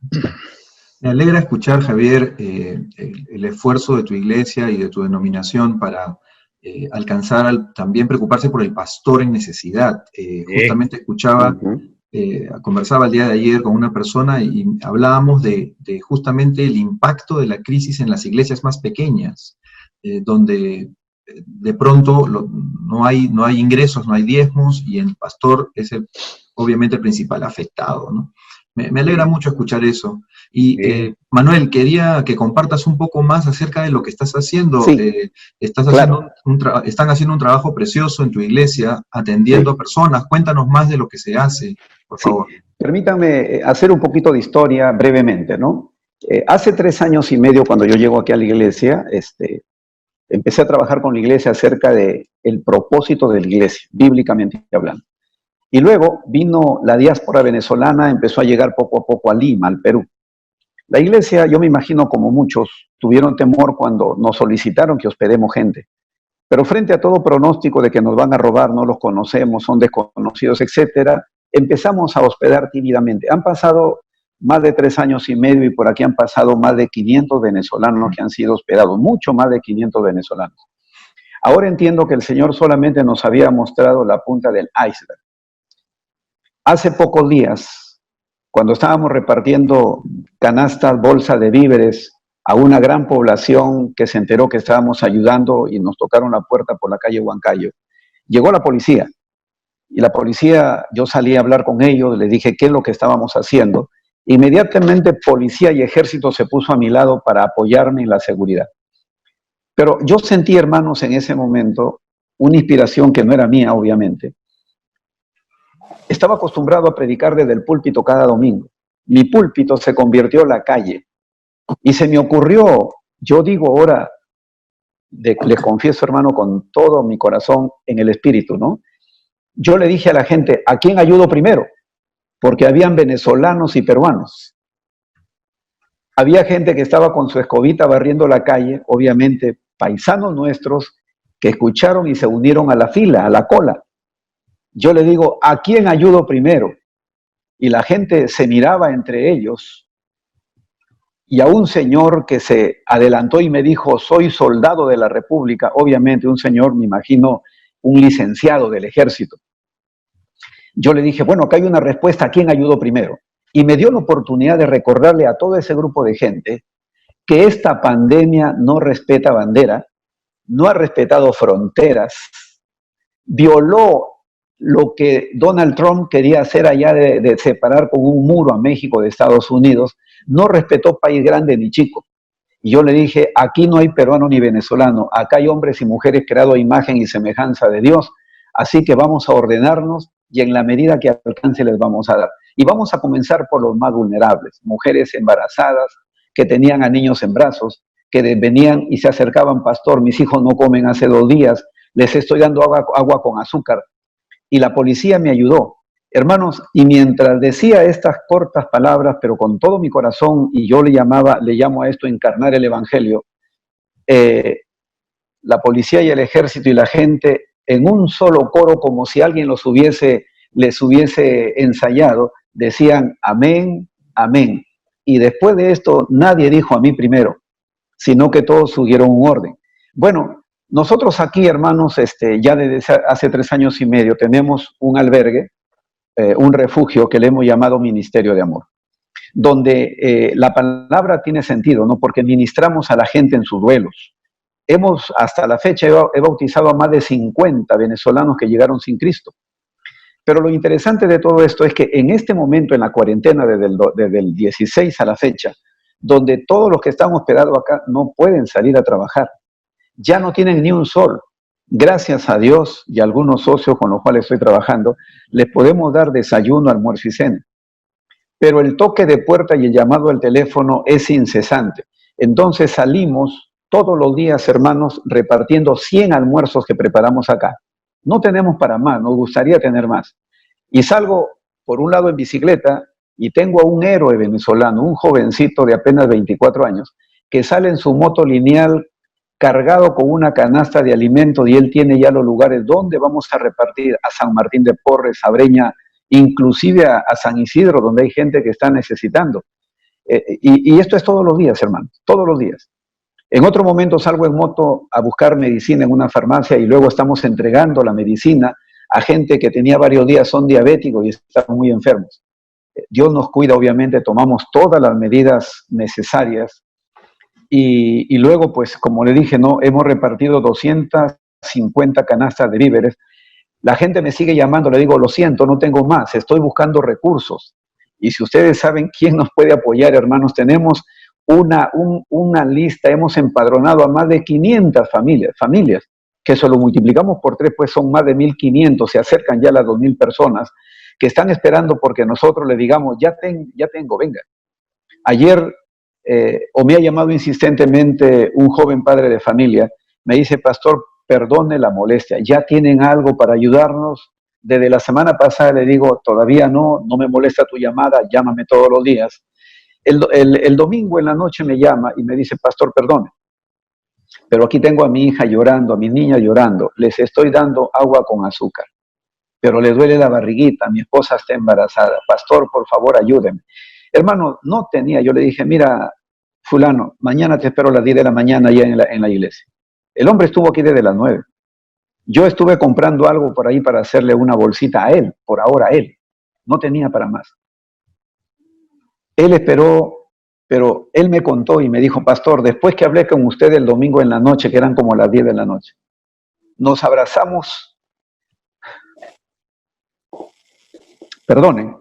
Me alegra escuchar, Javier, el esfuerzo de tu iglesia y de tu denominación para alcanzar, también preocuparse por el pastor en necesidad. Justamente escuchaba, conversaba el día de ayer con una persona y hablábamos de justamente el impacto de la crisis en las iglesias más pequeñas, donde de pronto no hay ingresos, no hay diezmos, y el pastor es obviamente el principal afectado, ¿no? Me alegra mucho escuchar eso. Y Manuel, quería que compartas un poco más acerca de lo que estás haciendo. Sí, Están haciendo un trabajo precioso en tu iglesia, atendiendo a personas. Cuéntanos más de lo que se hace, por favor. Permítanme hacer un poquito de historia brevemente, ¿no? Hace 3 años y medio, cuando yo llego aquí a la iglesia, empecé a trabajar con la iglesia acerca del propósito de la iglesia, bíblicamente hablando. Y luego vino la diáspora venezolana, empezó a llegar poco a poco a Lima, al Perú. La iglesia, yo me imagino como muchos, tuvieron temor cuando nos solicitaron que hospedemos gente. Pero frente a todo pronóstico de que nos van a robar, no los conocemos, son desconocidos, etcétera, empezamos a hospedar tímidamente. Han pasado más de 3 años y medio y por aquí han pasado más de 500 venezolanos que han sido hospedados, mucho más de 500 venezolanos. Ahora entiendo que el Señor solamente nos había mostrado la punta del iceberg. Hace pocos días, cuando estábamos repartiendo canastas, bolsas de víveres a una gran población que se enteró que estábamos ayudando y nos tocaron la puerta por la calle Huancayo, llegó la policía. Y la policía, yo salí a hablar con ellos, les dije qué es lo que estábamos haciendo. Inmediatamente policía y ejército se puso a mi lado para apoyarme en la seguridad. Pero yo sentí, hermanos, en ese momento una inspiración que no era mía, obviamente. Estaba acostumbrado a predicar desde el púlpito cada domingo. Mi púlpito se convirtió en la calle. Y se me ocurrió, yo digo ahora, les confieso, hermano, con todo mi corazón en el espíritu, ¿no? Yo le dije a la gente, ¿a quién ayudo primero? Porque habían venezolanos y peruanos. Había gente que estaba con su escobita barriendo la calle, obviamente paisanos nuestros, que escucharon y se unieron a la fila, a la cola. Yo le digo, ¿a quién ayudo primero? Y la gente se miraba entre ellos. Y a un señor que se adelantó y me dijo, soy soldado de la República, obviamente un señor, me imagino, un licenciado del ejército. Yo le dije, bueno, acá hay una respuesta, ¿a quién ayudó primero? Y me dio la oportunidad de recordarle a todo ese grupo de gente que esta pandemia no respeta bandera, no ha respetado fronteras, violó lo que Donald Trump quería hacer allá de separar con un muro a México de Estados Unidos, no respetó país grande ni chico. Y yo le dije, aquí no hay peruano ni venezolano, acá hay hombres y mujeres creados a imagen y semejanza de Dios, así que vamos a ordenarnos y en la medida que alcance les vamos a dar. Y vamos a comenzar por los más vulnerables, mujeres embarazadas que tenían a niños en brazos, que venían y se acercaban, pastor, mis hijos no comen hace 2 días, les estoy dando agua con azúcar. Y la policía me ayudó. Hermanos, y mientras decía estas cortas palabras, pero con todo mi corazón, y yo le llamo a esto encarnar el evangelio, la policía y el ejército y la gente en un solo coro, como si alguien les hubiese ensayado, decían amén, amén. Y después de esto nadie dijo a mí primero, sino que todos siguieron un orden. Bueno, nosotros aquí, hermanos, ya desde hace 3 años y medio tenemos un albergue un refugio que le hemos llamado Ministerio de Amor, donde la palabra tiene sentido, ¿no? Porque ministramos a la gente en sus duelos. Hasta la fecha, he bautizado a más de 50 venezolanos que llegaron sin Cristo. Pero lo interesante de todo esto es que en este momento, en la cuarentena, desde el 16 a la fecha, donde todos los que están hospedados acá no pueden salir a trabajar, ya no tienen ni un sol. Gracias a Dios y a algunos socios con los cuales estoy trabajando, les podemos dar desayuno, almuerzo y cena. Pero el toque de puerta y el llamado al teléfono es incesante. Entonces salimos todos los días, hermanos, repartiendo 100 almuerzos que preparamos acá. No tenemos para más, nos gustaría tener más. Y salgo, por un lado, en bicicleta y tengo a un héroe venezolano, un jovencito de apenas 24 años, que sale en su moto lineal cargado con una canasta de alimentos y él tiene ya los lugares donde vamos a repartir a San Martín de Porres, a Breña, inclusive a San Isidro, donde hay gente que está necesitando. Y esto es todos los días, hermano, todos los días. En otro momento salgo en moto a buscar medicina en una farmacia y luego estamos entregando la medicina a gente que tenía varios días, son diabéticos y están muy enfermos. Dios nos cuida, obviamente, tomamos todas las medidas necesarias y luego, pues, como le dije, no, hemos repartido 250 canastas de víveres. La gente me sigue llamando, le digo, lo siento, no tengo más, estoy buscando recursos. Y si ustedes saben quién nos puede apoyar, hermanos, tenemos una lista, hemos empadronado a más de 500 familias, que si lo multiplicamos por 3, pues son más de 1.500, se acercan ya las 2.000 personas que están esperando porque nosotros le digamos, ya tengo, venga. Ayer, o me ha llamado insistentemente un joven padre de familia, me dice, pastor, perdone la molestia, ¿ya tienen algo para ayudarnos? Desde la semana pasada le digo, todavía no me molesta tu llamada, llámame todos los días. El domingo en la noche me llama y me dice, pastor, perdone, pero aquí tengo a mi hija llorando, a mi niña llorando, les estoy dando agua con azúcar, pero le duele la barriguita, mi esposa está embarazada, pastor, por favor, ayúdeme. Hermano, no tenía, yo le dije, mira, fulano, mañana te espero a las 10 de la mañana allá en la iglesia. El hombre estuvo aquí desde las 9. Yo estuve comprando algo por ahí para hacerle una bolsita a él, por ahora a él. No tenía para más. Él esperó, pero él me contó y me dijo, pastor, después que hablé con usted el domingo en la noche, que eran como las 10 de la noche, nos abrazamos, perdonen,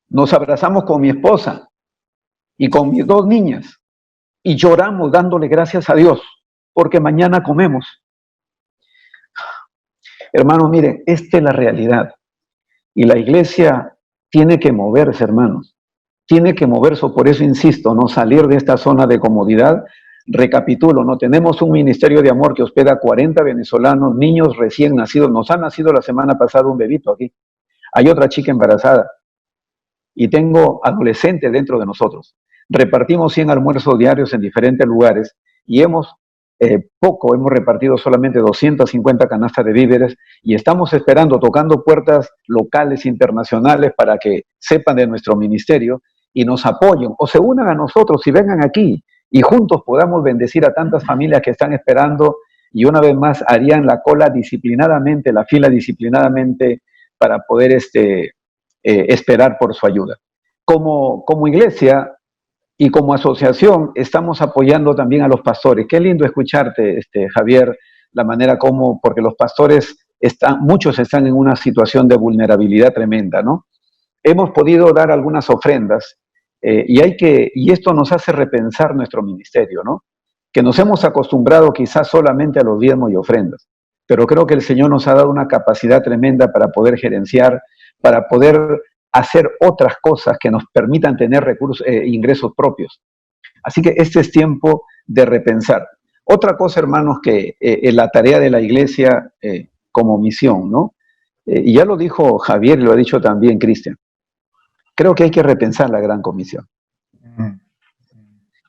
nos abrazamos con mi esposa y con mis 2 niñas y lloramos dándole gracias a Dios, porque mañana comemos. Hermanos, miren, esta es la realidad. Y la iglesia tiene que moverse, hermanos. Tiene que moverse, por eso insisto, no salir de esta zona de comodidad. Recapitulo, no tenemos un ministerio de amor que hospeda a 40 venezolanos, niños recién nacidos. Nos ha nacido la semana pasada un bebito aquí. Hay otra chica embarazada. Y tengo adolescentes dentro de nosotros. Repartimos 100 almuerzos diarios en diferentes lugares y hemos repartido solamente 250 canastas de víveres y estamos esperando, tocando puertas locales, internacionales, para que sepan de nuestro ministerio y nos apoyen o se unan a nosotros y vengan aquí y juntos podamos bendecir a tantas familias que están esperando y una vez más harían la cola disciplinadamente, la fila disciplinadamente para poder esperar por su ayuda. Como iglesia y como asociación estamos apoyando también a los pastores. Qué lindo escucharte, Javier, la manera como, porque los pastores muchos están en una situación de vulnerabilidad tremenda, ¿no? Hemos podido dar algunas ofrendas y esto nos hace repensar nuestro ministerio, ¿no? Que nos hemos acostumbrado quizás solamente a los diezmos y ofrendas, pero creo que el Señor nos ha dado una capacidad tremenda para poder gerenciar, para poder hacer otras cosas que nos permitan tener recursos, ingresos propios. Así que este es tiempo de repensar. Otra cosa, hermanos, que la tarea de la iglesia como misión, ¿no? Y ya lo dijo Javier y lo ha dicho también Cristian. Creo que hay que repensar la gran comisión.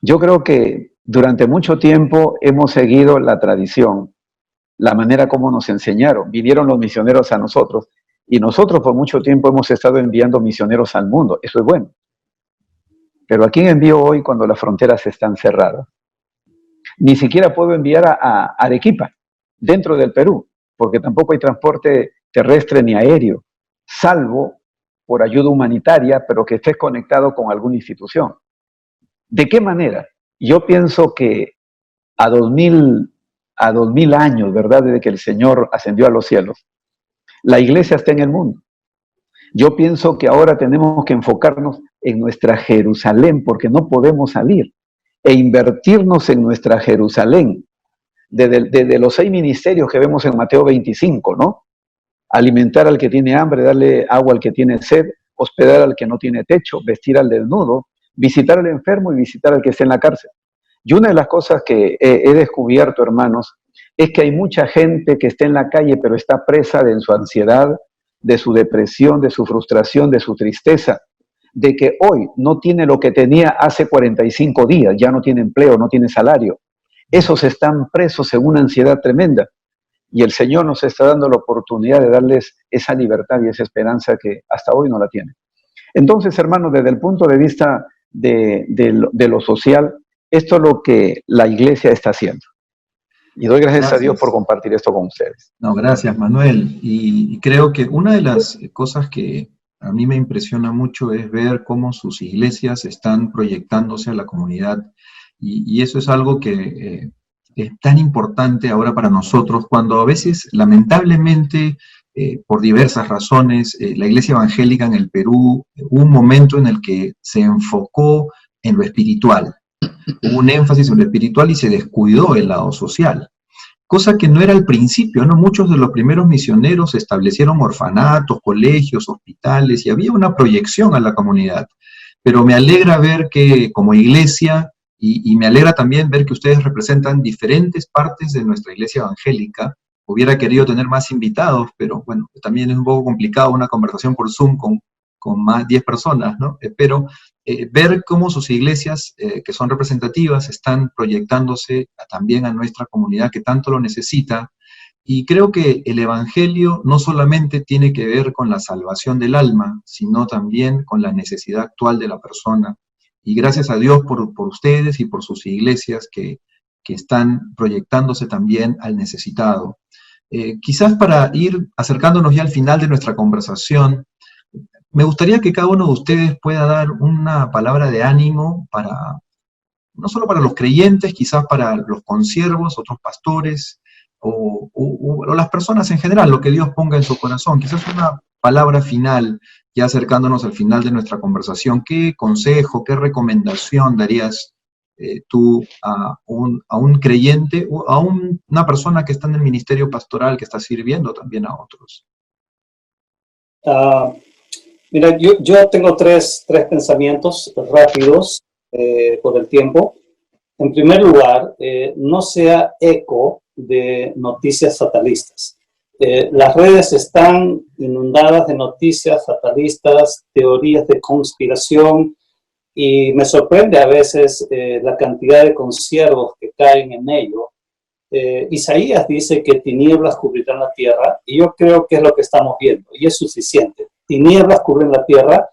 Yo creo que durante mucho tiempo hemos seguido la tradición, la manera como nos enseñaron. Vinieron los misioneros a nosotros y nosotros por mucho tiempo hemos estado enviando misioneros al mundo. Eso es bueno. Pero ¿a quién envío hoy cuando las fronteras están cerradas? Ni siquiera puedo enviar a Arequipa, dentro del Perú, porque tampoco hay transporte terrestre ni aéreo, salvo por ayuda humanitaria, pero que estés conectado con alguna institución. ¿De qué manera? Yo pienso que a 2000 años, ¿verdad?, desde que el Señor ascendió a los cielos, la iglesia está en el mundo. Yo pienso que ahora tenemos que enfocarnos en nuestra Jerusalén, porque no podemos salir, e invertirnos en nuestra Jerusalén, desde los 6 ministerios que vemos en Mateo 25, ¿no? Alimentar al que tiene hambre, darle agua al que tiene sed, hospedar al que no tiene techo, vestir al desnudo, visitar al enfermo y visitar al que está en la cárcel. Y una de las cosas que he descubierto, hermanos, es que hay mucha gente que está en la calle, pero está presa de su ansiedad, de su depresión, de su frustración, de su tristeza, de que hoy no tiene lo que tenía hace 45 días, ya no tiene empleo, no tiene salario. Esos están presos en una ansiedad tremenda. Y el Señor nos está dando la oportunidad de darles esa libertad y esa esperanza que hasta hoy no la tienen. Entonces, hermanos, desde el punto de vista de lo social, esto es lo que la iglesia está haciendo. Y doy gracias a Dios por compartir esto con ustedes. No, gracias, Manuel. Y creo que una de las cosas que a mí me impresiona mucho es ver cómo sus iglesias están proyectándose a la comunidad. Y eso es algo que es tan importante ahora para nosotros, cuando a veces, lamentablemente, por diversas razones, la iglesia evangélica en el Perú hubo un momento en el que se enfocó en lo espiritual. Hubo un énfasis en lo espiritual y se descuidó el lado social. Cosa que no era al principio, ¿no? Muchos de los primeros misioneros establecieron orfanatos, colegios, hospitales, y había una proyección a la comunidad. Pero me alegra ver que como iglesia, y me alegra también ver que ustedes representan diferentes partes de nuestra iglesia evangélica. Hubiera querido tener más invitados, pero bueno, también es un poco complicado una conversación por Zoom con más 10 personas, ¿no? Pero ver cómo sus iglesias, que son representativas, están proyectándose también a nuestra comunidad que tanto lo necesita. Y creo que el evangelio no solamente tiene que ver con la salvación del alma, sino también con la necesidad actual de la persona. Y gracias a Dios por ustedes y por sus iglesias que están proyectándose también al necesitado. Quizás para ir acercándonos ya al final de nuestra conversación, me gustaría que cada uno de ustedes pueda dar una palabra de ánimo no solo para los creyentes, quizás para los consiervos, otros pastores, o las personas en general, lo que Dios ponga en su corazón. Quizás una palabra final, ya acercándonos al final de nuestra conversación. ¿Qué consejo, qué recomendación darías tú a un creyente, o a una persona que está en el ministerio pastoral, que está sirviendo también a otros? Mira, yo tengo tres pensamientos rápidos por el tiempo. En primer lugar, no sea eco de noticias fatalistas. Las redes están inundadas de noticias fatalistas, teorías de conspiración, y me sorprende a veces la cantidad de consiervos que caen en ello. Isaías dice que tinieblas cubrirán la tierra, y yo creo que es lo que estamos viendo, y es suficiente. Tinieblas cubren la tierra.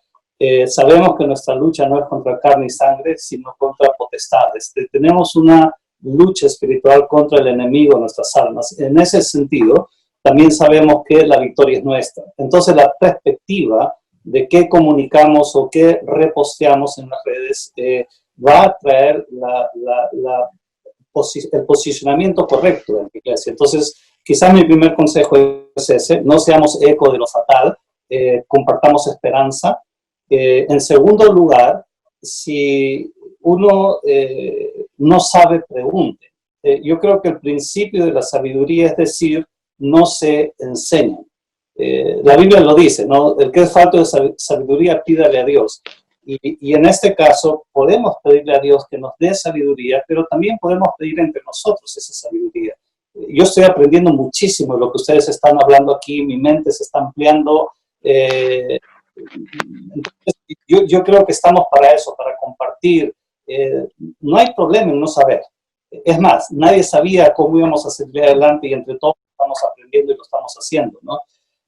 Sabemos que nuestra lucha no es contra carne y sangre, sino contra potestades. Tenemos una lucha espiritual contra el enemigo de nuestras almas. En ese sentido, también sabemos que la victoria es nuestra. Entonces, la perspectiva de qué comunicamos o qué reposteamos en las redes va a traer el posicionamiento correcto de la iglesia. Entonces, quizás mi primer consejo es ese: no seamos eco de lo fatal, compartamos esperanza. En segundo lugar, si uno no sabe, pregunte. Yo creo que el principio de la sabiduría es decir, no se enseñan. La Biblia lo dice, ¿no? El que es falto de sabiduría, pídale a Dios. Y en este caso, podemos pedirle a Dios que nos dé sabiduría, pero también podemos pedir entre nosotros esa sabiduría. Yo estoy aprendiendo muchísimo de lo que ustedes están hablando aquí, mi mente se está ampliando. Entonces, yo creo que estamos para eso, para compartir. No hay problema en no saber. Es más, nadie sabía cómo íbamos a salir adelante, y entre todos estamos aprendiendo y lo estamos haciendo, ¿no?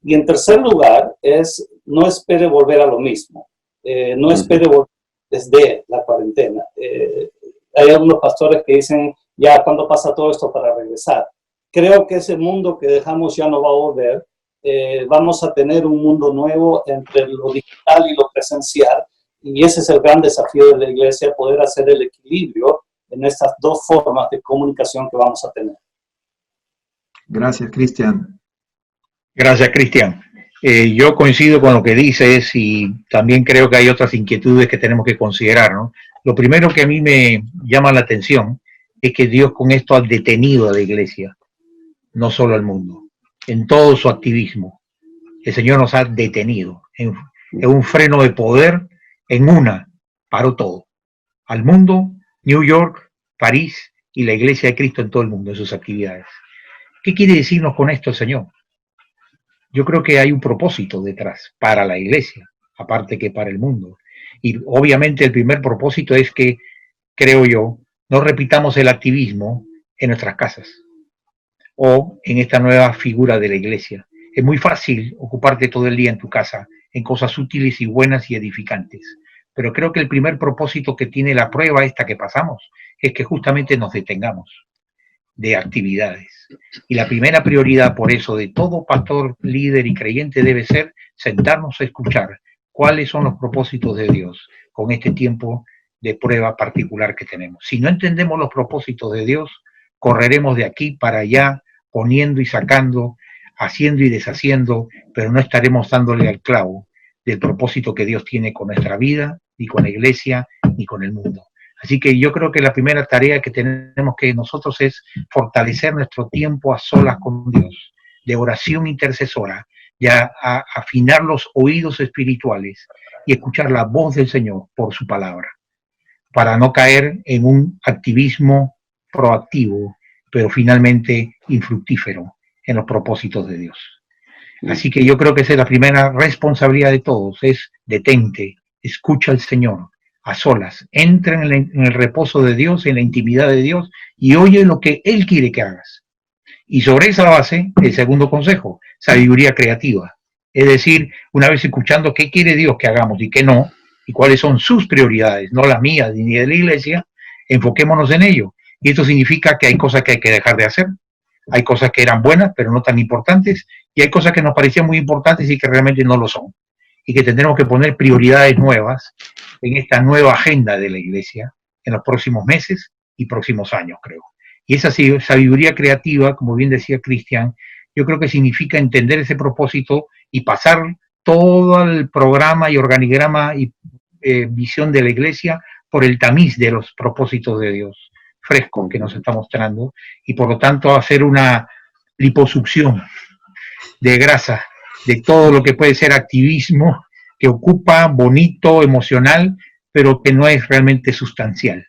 Y en tercer lugar, no espere volver a lo mismo. No espere volver desde la cuarentena. Hay algunos pastores que dicen, ya, ¿cuándo pasa todo esto para regresar? Creo que ese mundo que dejamos ya no va a volver. vamos a tener un mundo nuevo entre lo digital y lo presencial, y ese es el gran desafío de la iglesia, poder hacer el equilibrio en estas dos formas de comunicación que vamos a tener. Gracias, Cristian. Gracias, Cristian. Yo coincido con lo que dices y también creo que hay otras inquietudes que tenemos que considerar, ¿no? Lo primero que a mí me llama la atención es que Dios con esto ha detenido a la iglesia, no solo al mundo, en todo su activismo. El Señor nos ha detenido en un freno de poder, paró todo. Al mundo, New York, París y la iglesia de Cristo en todo el mundo, en sus actividades. ¿Qué quiere decirnos con esto el Señor? Yo creo que hay un propósito detrás para la iglesia, aparte que para el mundo. Y obviamente el primer propósito es que, creo yo, no repitamos el activismo en nuestras casas o en esta nueva figura de la iglesia. Es muy fácil ocuparte todo el día en tu casa en cosas útiles y buenas y edificantes. Pero creo que el primer propósito que tiene la prueba esta que pasamos es que justamente nos detengamos de actividades. Y la primera prioridad, por eso, de todo pastor, líder y creyente debe ser sentarnos a escuchar cuáles son los propósitos de Dios con este tiempo de prueba particular que tenemos. Si no entendemos los propósitos de Dios, correremos de aquí para allá, poniendo y sacando, haciendo y deshaciendo, pero no estaremos dándole al clavo del propósito que Dios tiene con nuestra vida, ni con la iglesia, ni con el mundo. Así que yo creo que la primera tarea que tenemos que nosotros es fortalecer nuestro tiempo a solas con Dios, de oración intercesora, ya a afinar los oídos espirituales y escuchar la voz del Señor por su palabra, para no caer en un activismo proactivo, pero finalmente infructífero en los propósitos de Dios. Así que yo creo que esa es la primera responsabilidad de todos, es detente, escucha al Señor a solas, entra en el reposo de Dios, en la intimidad de Dios y oye lo que Él quiere que hagas. Y sobre esa base, el segundo consejo, sabiduría creativa. Es decir, una vez escuchando qué quiere Dios que hagamos y qué no, y cuáles son sus prioridades, no las mías ni de la iglesia, enfoquémonos en ello. Y esto significa que hay cosas que hay que dejar de hacer, hay cosas que eran buenas pero no tan importantes, y hay cosas que nos parecían muy importantes y que realmente no lo son. Y que tendremos que poner prioridades nuevas en esta nueva agenda de la iglesia en los próximos meses y próximos años, creo. Y esa sabiduría creativa, como bien decía Cristian, yo creo que significa entender ese propósito y pasar todo el programa y organigrama y visión de la iglesia por el tamiz de los propósitos de Dios fresco que nos está mostrando, y por lo tanto hacer una liposucción de grasa de todo lo que puede ser activismo que ocupa, bonito, emocional, pero que no es realmente sustancial.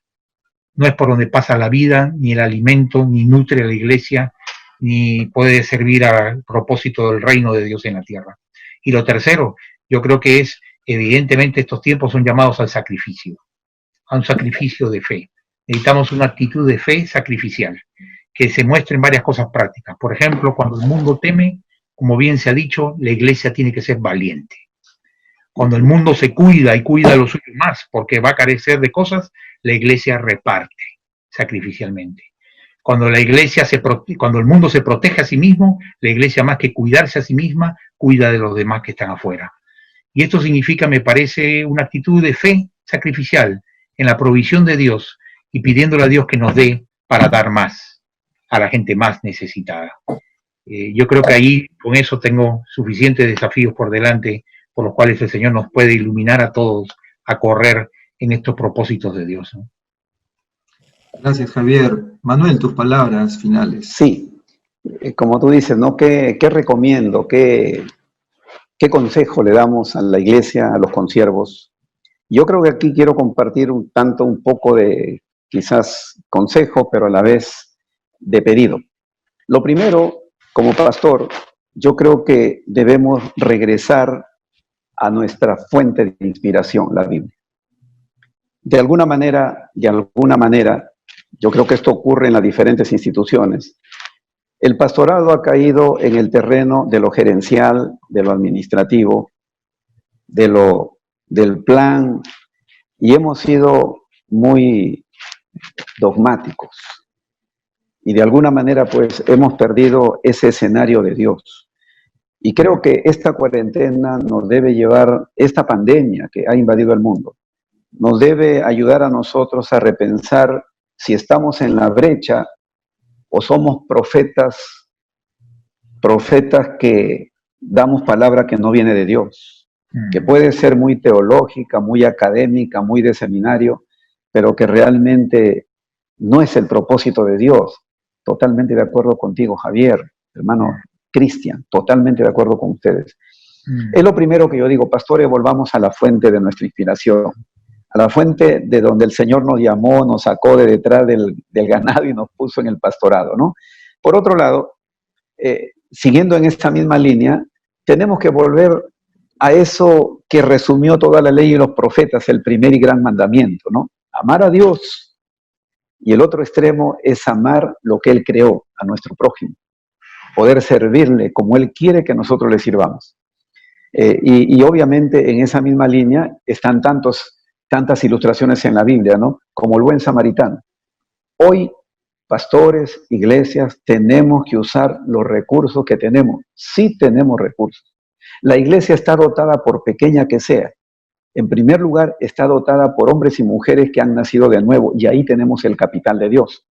No es por donde pasa la vida, ni el alimento, ni nutre a la iglesia, ni puede servir al propósito del reino de Dios en la tierra. Y lo tercero, yo creo que es, evidentemente estos tiempos son llamados al sacrificio, a un sacrificio de fe. Necesitamos una actitud de fe sacrificial, que se muestre en varias cosas prácticas. Por ejemplo, cuando el mundo teme, como bien se ha dicho, la iglesia tiene que ser valiente. Cuando el mundo se cuida y cuida a los suyos más, porque va a carecer de cosas, la iglesia reparte sacrificialmente. Cuando el mundo se protege a sí mismo, la iglesia, más que cuidarse a sí misma, cuida de los demás que están afuera. Y esto significa, me parece, una actitud de fe sacrificial en la provisión de Dios y pidiéndole a Dios que nos dé para dar más a la gente más necesitada. Yo creo que ahí con eso tengo suficientes desafíos por delante, por los cuales el Señor nos puede iluminar a todos a correr en estos propósitos de Dios, ¿no? Gracias, Javier. Manuel, tus palabras finales. Sí, como tú dices, ¿no? ¿Qué recomiendo? ¿Qué consejo le damos a la iglesia, a los consiervos? Yo creo que aquí quiero compartir un poco de quizás consejo, pero a la vez de pedido. Lo primero, como pastor, yo creo que debemos regresar a nuestra fuente de inspiración, la Biblia. De alguna manera, yo creo que esto ocurre en las diferentes instituciones. El pastorado ha caído en el terreno de lo gerencial, de lo administrativo, del plan, y hemos sido muy dogmáticos. Y de alguna manera, pues, hemos perdido ese escenario de Dios. Y creo que esta cuarentena nos debe llevar, esta pandemia que ha invadido el mundo, nos debe ayudar a nosotros a repensar si estamos en la brecha o somos profetas que damos palabra que no viene de Dios, que puede ser muy teológica, muy académica, muy de seminario, pero que realmente no es el propósito de Dios. Totalmente de acuerdo contigo, Javier, hermano Cristian, totalmente de acuerdo con ustedes. Es lo primero que yo digo, pastores, volvamos a la fuente de nuestra inspiración, a la fuente de donde el Señor nos llamó, nos sacó de detrás del ganado y nos puso en el pastorado, ¿no? Por otro lado, siguiendo en esta misma línea, tenemos que volver a eso que resumió toda la ley y los profetas, el primer y gran mandamiento, ¿no? Amar a Dios. Y el otro extremo es amar lo que Él creó, a nuestro prójimo. Poder servirle como Él quiere que nosotros le sirvamos. Y obviamente en esa misma línea están tantas ilustraciones en la Biblia, ¿no? Como el buen samaritano. Hoy, pastores, iglesias, tenemos que usar los recursos que tenemos. Sí tenemos recursos. La iglesia está dotada, por pequeña que sea. En primer lugar, está dotada por hombres y mujeres que han nacido de nuevo, y ahí tenemos el capital de Dios.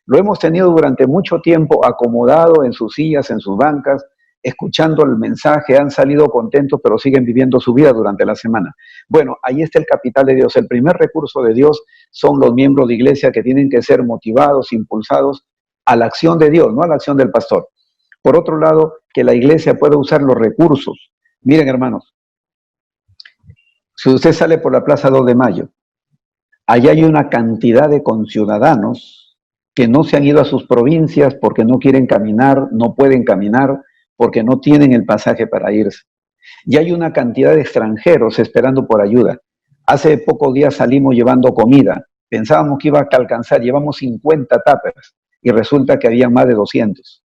Lo hemos tenido durante mucho tiempo acomodado en sus sillas, en sus bancas, escuchando el mensaje, han salido contentos, pero siguen viviendo su vida durante la semana. Bueno, ahí está el capital de Dios. El primer recurso de Dios son los miembros de iglesia que tienen que ser motivados, impulsados a la acción de Dios, no a la acción del pastor. Por otro lado, que la iglesia pueda usar los recursos. Miren, hermanos, si usted sale por la Plaza 2 de Mayo, allá hay una cantidad de conciudadanos que no se han ido a sus provincias porque no quieren caminar, no pueden caminar, porque no tienen el pasaje para irse. Y hay una cantidad de extranjeros esperando por ayuda. Hace pocos días salimos llevando comida. Pensábamos que iba a alcanzar, llevamos 50 tuppers y resulta que había más de 200.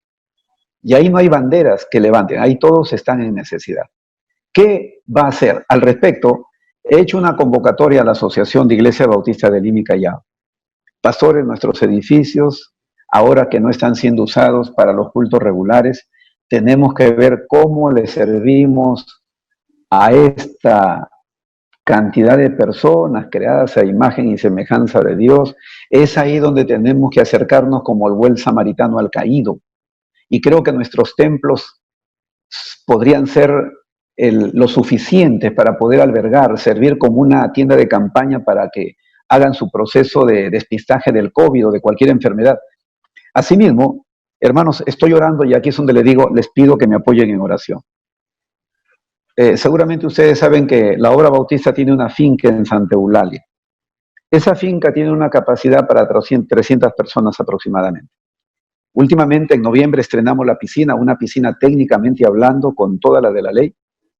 Y ahí no hay banderas que levanten, ahí todos están en necesidad. ¿Qué va a hacer? Al respecto, he hecho una convocatoria a la Asociación de Iglesia Bautista de Lima y Callao. Pastores, nuestros edificios, ahora que no están siendo usados para los cultos regulares, tenemos que ver cómo le servimos a esta cantidad de personas creadas a imagen y semejanza de Dios. Es ahí donde tenemos que acercarnos como el buen samaritano al caído. Y creo que nuestros templos podrían ser lo suficientes para poder albergar, servir como una tienda de campaña para que hagan su proceso de despistaje del COVID o de cualquier enfermedad. Asimismo, hermanos, estoy orando y aquí es donde les digo, les pido que me apoyen en oración. Seguramente ustedes saben que la obra bautista tiene una finca en Santa Eulalia. Esa finca tiene una capacidad para 300 personas aproximadamente. Últimamente, en noviembre, estrenamos la piscina, una piscina técnicamente hablando con toda la de la ley.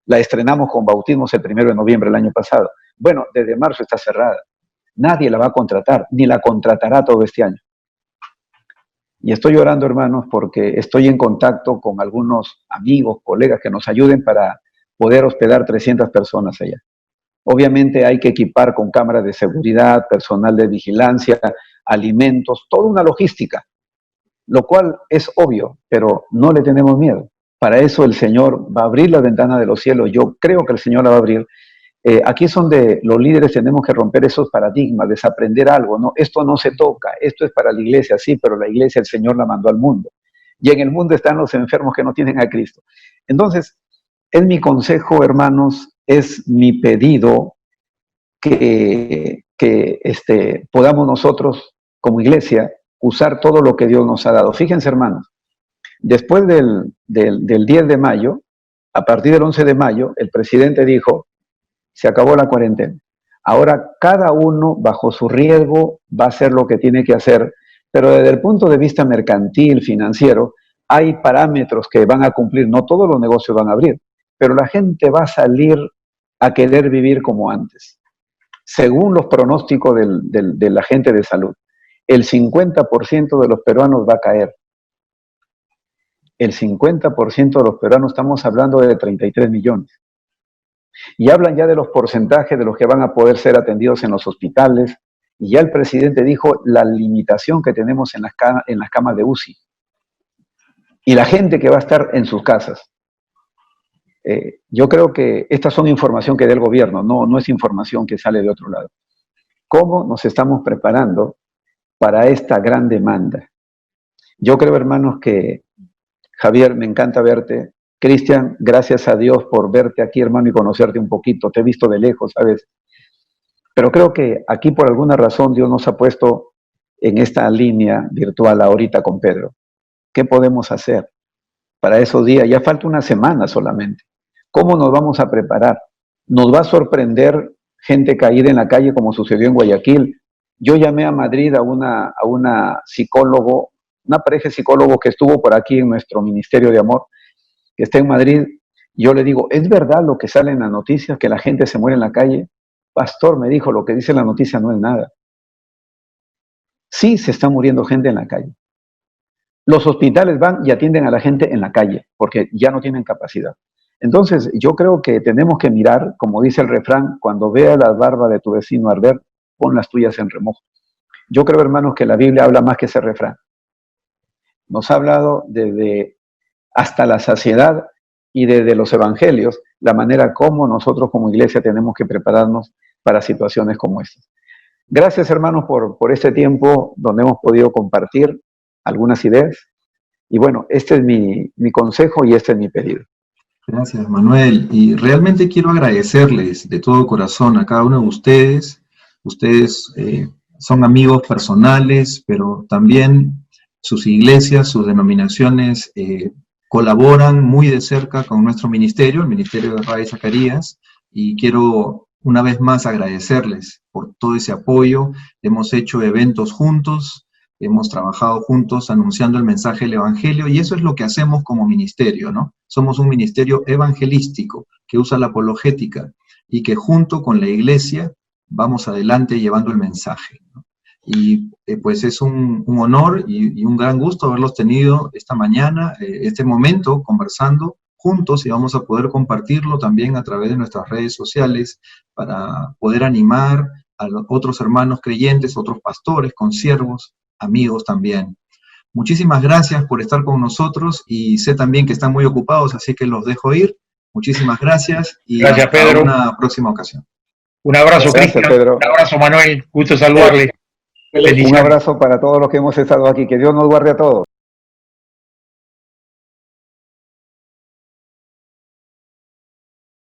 La estrenamos con bautismos el 1 de noviembre del año pasado. Bueno, desde marzo está cerrada. Nadie la va a contratar, ni la contratará todo este año. Y estoy orando, hermanos, porque estoy en contacto con algunos amigos, colegas que nos ayuden para poder hospedar 300 personas allá. Obviamente hay que equipar con cámaras de seguridad, personal de vigilancia, alimentos, toda una logística, lo cual es obvio, pero no le tenemos miedo. Para eso el Señor va a abrir la ventana de los cielos. Yo creo que el Señor la va a abrir. Aquí es donde los líderes tenemos que romper esos paradigmas, desaprender algo, ¿no? Esto no se toca, esto es para la iglesia, sí, pero la iglesia el Señor la mandó al mundo. Y en el mundo están los enfermos que no tienen a Cristo. Entonces, es mi consejo, hermanos, es mi pedido que podamos nosotros, como iglesia, usar todo lo que Dios nos ha dado. Fíjense, hermanos, después del 10 de mayo, a partir del 11 de mayo, el presidente dijo, se acabó la cuarentena. Ahora cada uno, bajo su riesgo, va a hacer lo que tiene que hacer, pero desde el punto de vista mercantil, financiero, hay parámetros que van a cumplir. No todos los negocios van a abrir, pero la gente va a salir a querer vivir como antes. Según los pronósticos de la gente de salud, el 50% de los peruanos va a caer. El 50% de los peruanos, estamos hablando de 33 millones. Y hablan ya de los porcentajes de los que van a poder ser atendidos en los hospitales. Y ya el presidente dijo la limitación que tenemos en las camas de UCI. Y la gente que va a estar en sus casas. Yo creo que estas son información que da el gobierno, no es información que sale de otro lado. ¿Cómo nos estamos preparando para esta gran demanda? Yo creo, hermanos, que Javier, me encanta verte. Cristian, gracias a Dios por verte aquí, hermano, y conocerte un poquito. Te he visto de lejos, ¿sabes? Pero creo que aquí por alguna razón Dios nos ha puesto en esta línea virtual ahorita con Pedro. ¿Qué podemos hacer para esos días? Ya falta una semana solamente. ¿Cómo nos vamos a preparar? Nos va a sorprender gente caída en la calle como sucedió en Guayaquil. Yo llamé a Madrid a una psicólogo, una pareja de psicólogos que estuvo por aquí en nuestro Ministerio de Amor, que está en Madrid. Yo le digo, ¿es verdad lo que sale en las noticias, que la gente se muere en la calle? Pastor, me dijo, lo que dice la noticia no es nada. Sí, se está muriendo gente en la calle. Los hospitales van y atienden a la gente en la calle, porque ya no tienen capacidad. Entonces, yo creo que tenemos que mirar, como dice el refrán, cuando veas la barba de tu vecino arder, pon las tuyas en remojo. Yo creo, hermanos, que la Biblia habla más que ese refrán. Nos ha hablado desde hasta la saciedad y desde los evangelios, la manera como nosotros como iglesia tenemos que prepararnos para situaciones como estas. Gracias, hermanos, por este tiempo donde hemos podido compartir algunas ideas. Y bueno, este es mi consejo y este es mi pedido. Gracias, Manuel. Y realmente quiero agradecerles de todo corazón a cada uno de ustedes. Ustedes son amigos personales, pero también sus iglesias, sus denominaciones colaboran muy de cerca con nuestro ministerio, el Ministerio de Ray Zacarías, y quiero una vez más agradecerles por todo ese apoyo. Hemos hecho eventos juntos, hemos trabajado juntos anunciando el mensaje del Evangelio, y eso es lo que hacemos como ministerio, ¿no? Somos un ministerio evangelístico que usa la apologética y que junto con la iglesia vamos adelante llevando el mensaje, ¿no? Y pues es un honor y un gran gusto haberlos tenido esta mañana, este momento, conversando juntos, y vamos a poder compartirlo también a través de nuestras redes sociales para poder animar a los otros hermanos creyentes, otros pastores, consiervos, amigos también. Muchísimas gracias por estar con nosotros y sé también que están muy ocupados, así que los dejo ir. Muchísimas gracias y gracias, hasta Pedro. una próxima ocasión. Un abrazo, Gracias, Cristian. Pedro. Un abrazo, Manuel. Gusto saludarle. Un abrazo para todos los que hemos estado aquí. Que Dios nos guarde a todos.